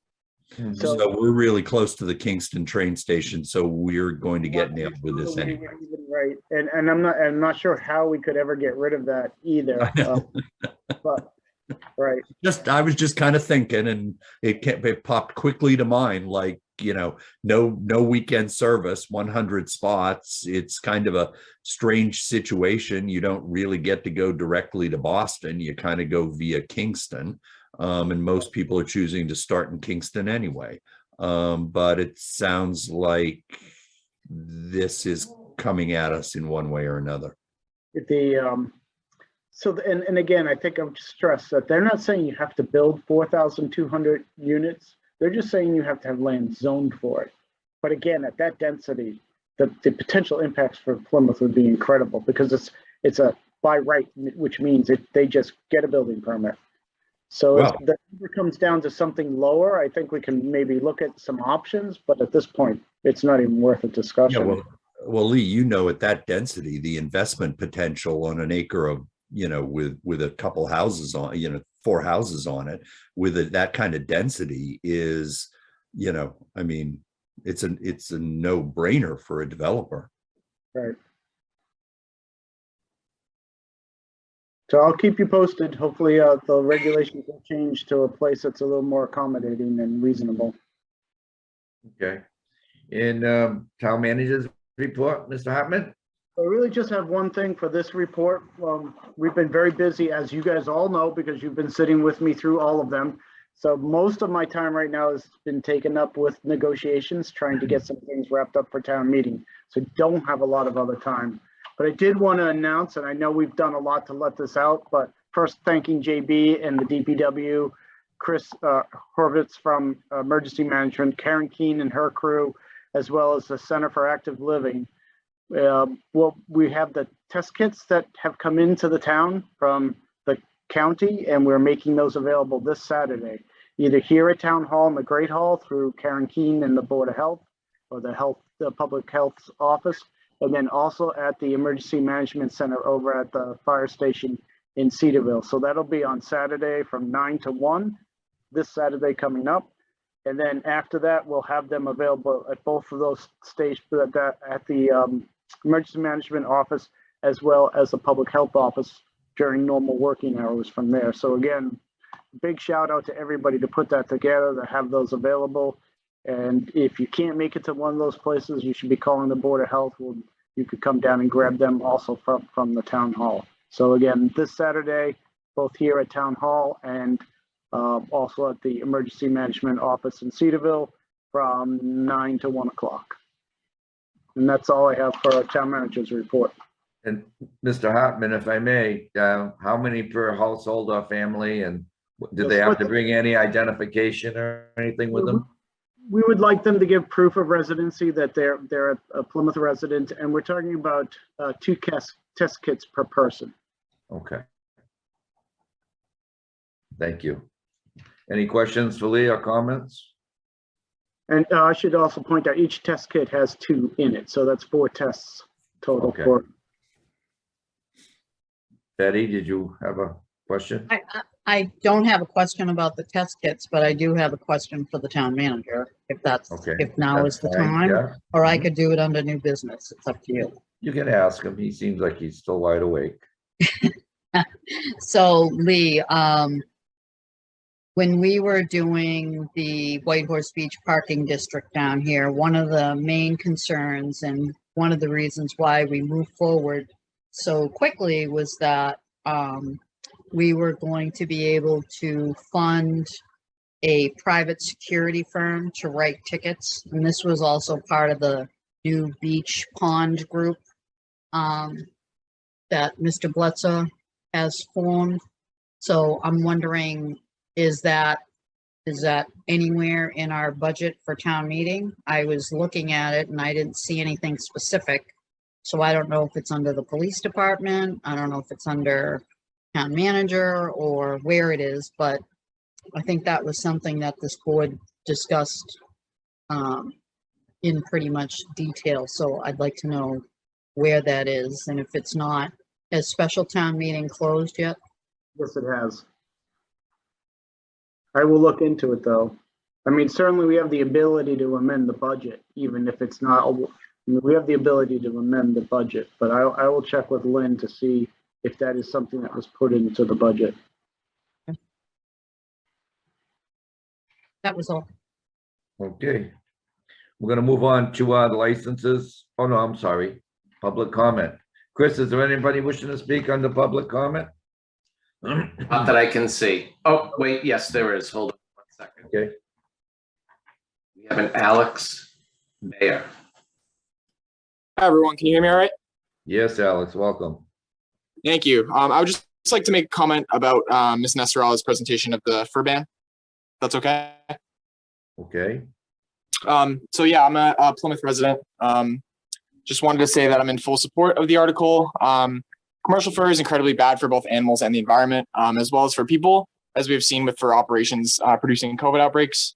So we're really close to the Kingston train station, so we're going to get nailed with this anyway. Right, and I'm not sure how we could ever get rid of that either. But right, I was just kind of thinking, and it popped quickly to mind, like, you know, no weekend service, 100 spots. It's kind of a strange situation. You don't really get to go directly to Boston. You kind of go via Kingston. And most people are choosing to start in Kingston anyway. But it sounds like this is coming at us in one way or another. And again, I think I've stressed that they're not saying you have to build 4,200 units. They're just saying you have to have land zoned for it. But again, at that density, the potential impacts for Plymouth would be incredible, because it's a by right, which means they just get a building permit. So if the number comes down to something lower, I think we can maybe look at some options, but at this point, it's not even worth a discussion. Yeah, well, Lee, you know, at that density, the investment potential on an acre of, you know, with a couple houses on, you know, 4 houses on it, with that kind of density is, you know, I mean, it's a no-brainer for a developer. Right. So I'll keep you posted. Hopefully the regulations will change to a place that's a little more accommodating and reasonable. Okay. In town manager's report, Mr. Hartman? I really just have one thing for this report. We've been very busy, as you guys all know, because you've been sitting with me through all of them. So most of my time right now has been taken up with negotiations, trying to get some things wrapped up for town meeting. So don't have a lot of other time. But I did want to announce, and I know we've done a lot to let this out, but first thanking JB and the DPW, Chris Horvitz from Emergency Management, Karen Keene and her crew, as well as the Center for Active Living. Well, we have the test kits that have come into the town from the county, and we're making those available this Saturday, either here at Town Hall in the Great Hall through Karen Keene and the Board of Health, or the Public Health Office, and then also at the Emergency Management Center over at the fire station in Cedarville. So that'll be on Saturday from 9 to 1, this Saturday coming up. And then after that, we'll have them available at both of those stations, at the emergency management office, as well as the public health office during normal working hours from there. So again, big shout out to everybody to put that together, to have those available. And if you can't make it to one of those places, you should be calling the Board of Health. You could come down and grab them also from the town hall. So again, this Saturday, both here at Town Hall and also at the Emergency Management Office in Cedarville from 9 to 1 o'clock. And that's all I have for our town manager's report. And Mr. Hartman, if I may, how many per household or family, and do they have to bring any identification or anything with them? We would like them to give proof of residency that they're a Plymouth resident, and we're talking about 2 test kits per person. Okay. Thank you. Any questions for Lee or comments? And I should also point out each test kit has 2 in it, so that's 4 tests total. Okay. For Betty, did you have a question? I don't have a question about the test kits, but I do have a question for the town manager, if that's, Okay, if now that's is the fine, time, yeah. or I could do it under new business. It's up to you. You can ask him. He seems like he's still wide awake. So Lee, when we were doing the White Horse Beach parking district down here, one of the main concerns and one of the reasons why we moved forward so quickly was that we were going to be able to fund a private security firm to write tickets. And this was also part of the new beach pond group that Mr. Bledsoe has formed. So I'm wondering, is that anywhere in our budget for town meeting? I was looking at it and I didn't see anything specific. So I don't know if it's under the police department. I don't know if it's under town manager or where it is, but I think that was something that this board discussed in pretty much detail. So I'd like to know where that is, and if it's not, has special town meeting closed yet? Yes, it has. I will look into it, though. I mean, certainly we have the ability to amend the budget, even if it's not, we have the ability to amend the budget, but I will check with Lynn to see if that is something that was put into the budget. That was all. Okay. We're gonna move on to the licenses. Oh, no, I'm sorry. Public comment. Chris, is there anybody wishing to speak on the public comment? Not that I can see. Oh, wait, yes, there is. Hold on 1 second. Okay. We have an Alex Bayer. Hi, everyone. Can you hear me all right? Yes, Alex, welcome. Thank you. I would just like to make a comment about Ms. Nasrallah's presentation of the fur ban. That's okay. Okay. So yeah, I'm a Plymouth resident. Just wanted to say that I'm in full support of the article. Commercial fur is incredibly bad for both animals and the environment, as well as for people, as we've seen with fur operations producing COVID outbreaks.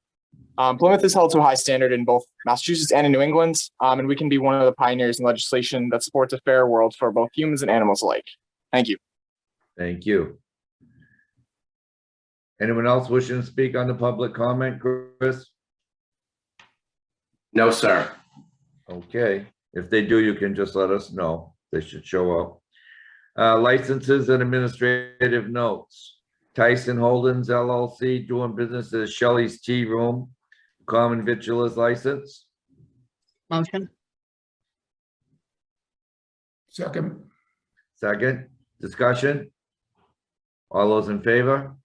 Plymouth is held to a high standard in both Massachusetts and in New England, and we can be one of the pioneers in legislation that supports a fair world for both humans and animals alike. Thank you. Thank you. Anyone else wishing to speak on the public comment, Chris? No, sir. Okay, if they do, you can just let us know. They should show up. Licenses and administrative notes. Tyson Holdings LLC doing business as Shelley's Tea Room, common victualers license. Motion? Second. Second, discussion. All those in favor?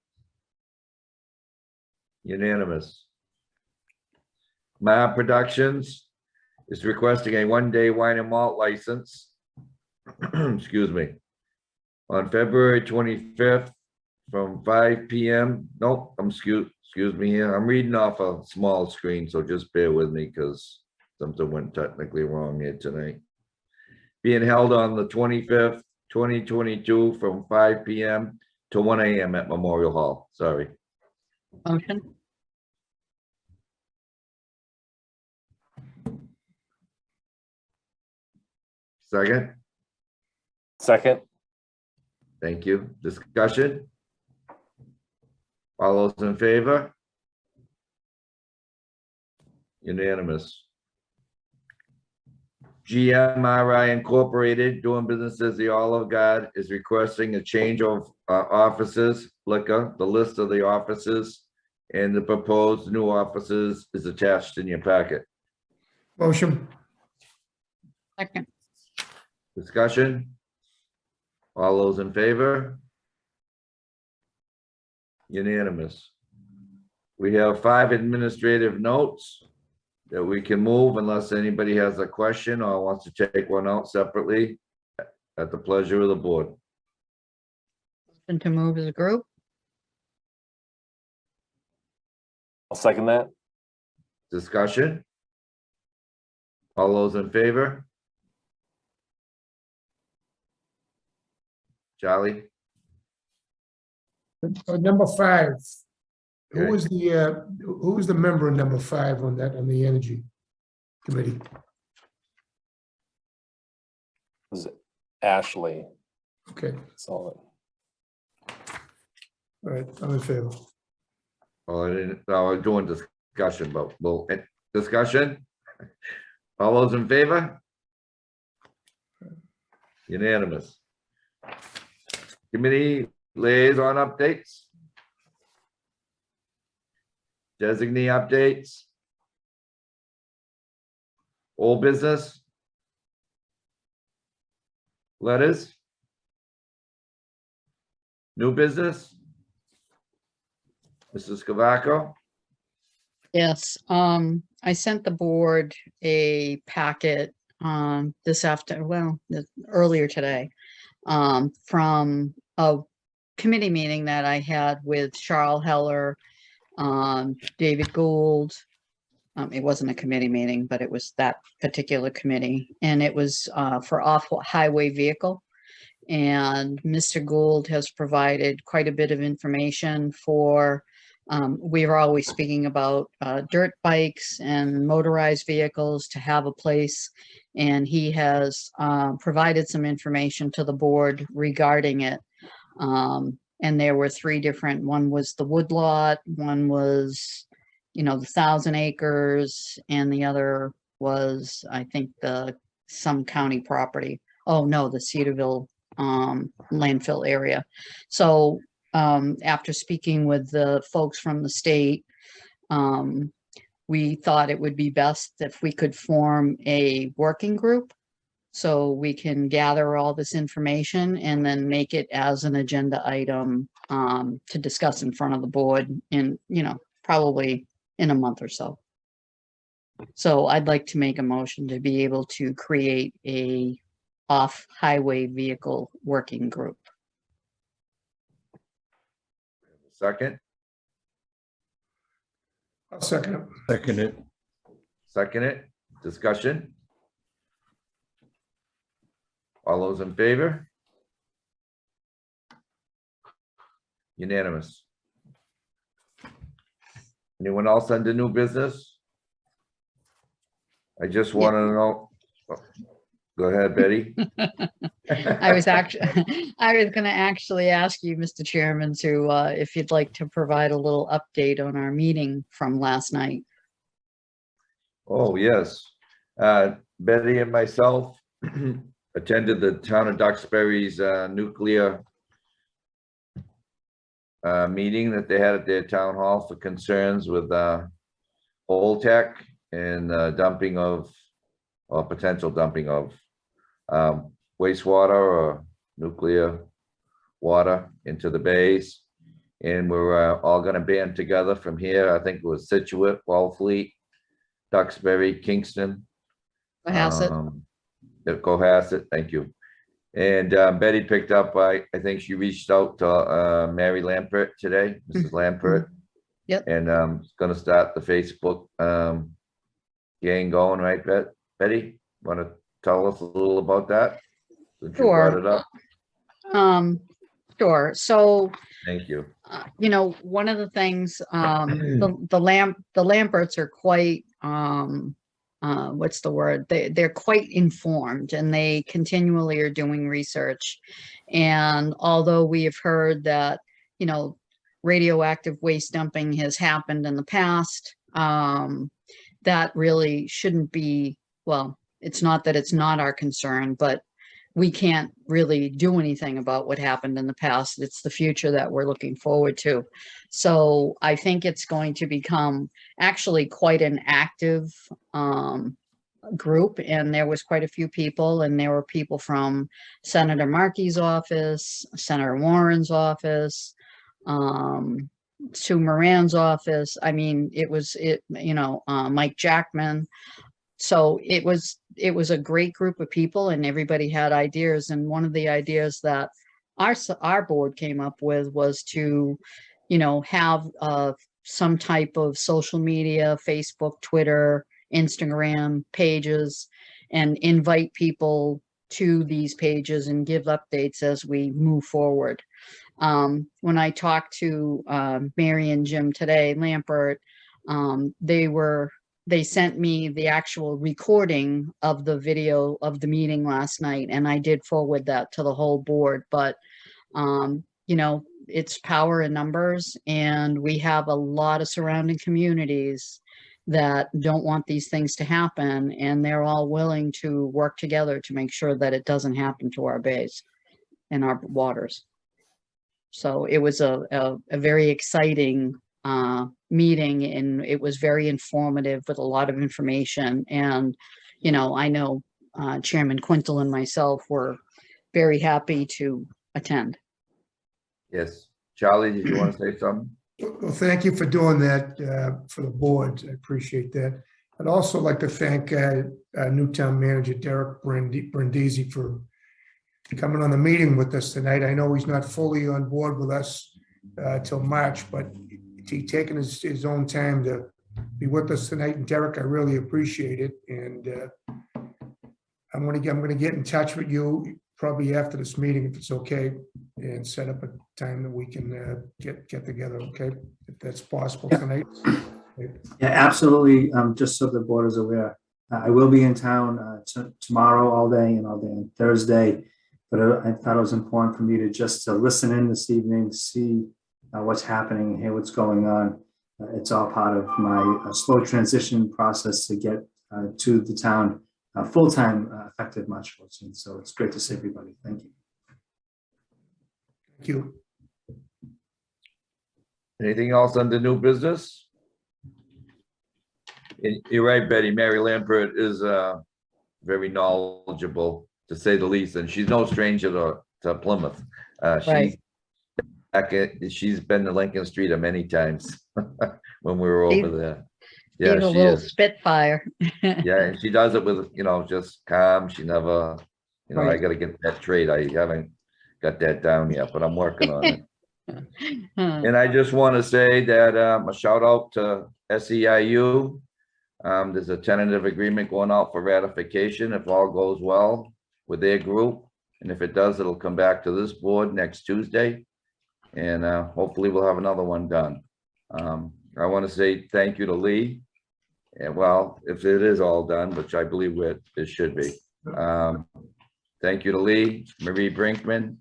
Unanimous. Mab Productions is requesting a one-day wine and malt license. Excuse me. On February 25th from 5 p.m. Nope, excuse me here. I'm reading off a small screen, so just bear with me because something went technically wrong here tonight. Being held on the 25th, 2022 from 5 p.m. to 1 a.m. at Memorial Hall. Sorry. Motion? Second. Second. Thank you. Discussion? All those in favor? Unanimous. GMRI Incorporated, doing business as the Olive Garden, is requesting a change of offices, liquor. The list of the offices and the proposed new offices is attached in your packet. Motion. Second. Discussion? All those in favor? Unanimous. We have 5 administrative notes that we can move unless anybody has a question or wants to take one out separately at the pleasure of the board. Motion to move as a group. I'll second that. Discussion? All those in favor? Charlie? Number 5. Who Okay. was the member in number 5 on that, on the energy committee? Was it Ashley? Okay, Solid. all right, I'm in favor. Oh, I didn't, no, we're doing discussion, but well, discussion? All those in favor? Unanimous. Committee liaison updates? Designee updates? Old business? Letters? New business? Mrs. Scavaco? Yes, I sent the board a packet earlier today, from a committee meeting that I had with Charles Heller, David Gould. It wasn't a committee meeting, but it was that particular committee, and it was for off-highway vehicle. And Mr. Gould has provided quite a bit of information for, we are always speaking about dirt bikes and motorized vehicles to have a place. And he has provided some information to the board regarding it. And there were 3 different, one was the woodlot, one was, the 1,000 acres, and the other was, I think, some county property. Oh, no, the Cedarville landfill area. So after speaking with the folks from the state, we thought it would be best if we could form a working group so we can gather all this information and then make it as an agenda item to discuss in front of the board in, probably in a month or so. So I'd like to make a motion to be able to create a off-highway vehicle working group. Second? I'll second it. Second it. Second it. Discussion? All those in favor? Unanimous. Anyone else under new business? I just want to know. Go ahead, Betty. I was gonna actually ask you, Mr. Chairman, to, if you'd like to provide a little update on our meeting from last night. Oh, yes. Betty and myself attended the town of Duxbury's nuclear meeting that they had at their town hall for concerns with old tech and dumping of, or potential dumping of wastewater or nuclear water into the bays. And we're all gonna band together from here. I think it was Situate, Wellfleet, Duxbury, Kingston. Cohasset. Cohasset, thank you. And Betty picked up, I think she reached out to Mary Lampert today, Mrs. Lampert. Yep. And gonna start the Facebook gang going, right, Betty? Want to tell us a little about that? Since you brought Sure. it up. Sure. So, Thank you. one of the things, the Lamperts are quite, what's the word? They're quite informed, and they continually are doing research. And although we have heard that, radioactive waste dumping has happened in the past, that really shouldn't be, well, it's not that it's not our concern, but we can't really do anything about what happened in the past. It's the future that we're looking forward to. So I think it's going to become actually quite an active group, and there was quite a few people, and there were people from Senator Markey's office, Senator Warren's office, Sue Moran's office. I mean, Mike Jackman. So it was a great group of people, and everybody had ideas. And one of the ideas that our board came up with was to, have some type of social media, Facebook, Twitter, Instagram pages, and invite people to these pages and give updates as we move forward. When I talked to Mary and Jim today, Lampert, they sent me the actual recording of the video of the meeting last night, and I did forward that to the whole board. But it's power in numbers, and we have a lot of surrounding communities that don't want these things to happen, and they're all willing to work together to make sure that it doesn't happen to our bays and our waters. So it was a very exciting meeting, and it was very informative with a lot of information. And, I know Chairman Quintal and myself were very happy to attend. Yes. Charlie, did you want to say something? Well, thank you for doing that for the board. I appreciate that. I'd also like to thank new town manager Derek Brindisi for coming on the meeting with us tonight. I know he's not fully on board with us till March, but he taken his own time to be with us tonight. And Derek, I really appreciate it. And I'm gonna get in touch with you probably after this meeting, if it's okay, and set up a time that we can get together, okay? If that's possible tonight. Yeah, absolutely. Just so the board is aware, I will be in town tomorrow all day and all day on Thursday, but I thought it was important for me to just listen in this evening, see what's happening, hear what's going on. It's all part of my slow transition process to get to the town full-time effective March 14th. So it's great to see everybody. Thank you. Thank you. Anything else under new business? You're right, Betty. Mary Lampert is very knowledgeable, to say the least, and she's no stranger to Plymouth. Right. She's been to Lincoln Street many times when we were over there. Being Yeah, a she little is. Spitfire. Yeah, and she does it with, just calm. She never, I Right. got to get that trade. I haven't got that down yet, but I'm working on it. And I just want to say that a shout out to SEIU. There's a tentative agreement going out for ratification if all goes well with their group. And if it does, it'll come back to this board next Tuesday. And hopefully we'll have another one done. I want to say thank you to Lee. And well, if it is all done, which I believe it should be. Thank you to Lee, Marie Brinkman,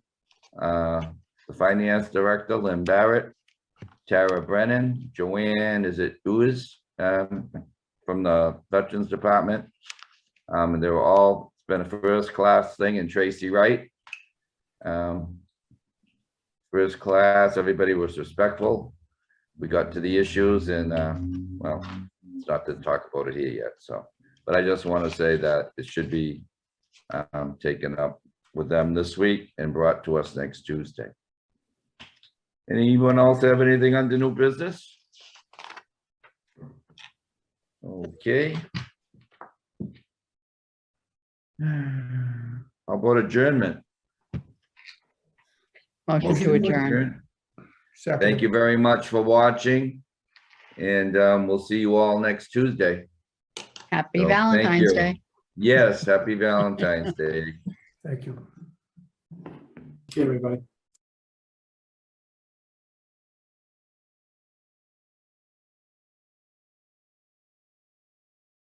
the finance director, Lynn Barrett, Tara Brennan, Joanne, Ooze, from the Veterans Department. And they were all, it's been a first class thing, and Tracy Wright. First class, everybody was respectful. We got to the issues and well, it's not to talk about it here yet, so, but I just want to say that it should be taken up with them this week and brought to us next Tuesday. Anyone else have anything under new business? Okay. How about adjournment? Motion to adjourn. Thank you very much for watching, and we'll see you all next Tuesday. Happy So, thank Valentine's you. Day. Yes, happy Valentine's Day. Thank you. Okay, everybody.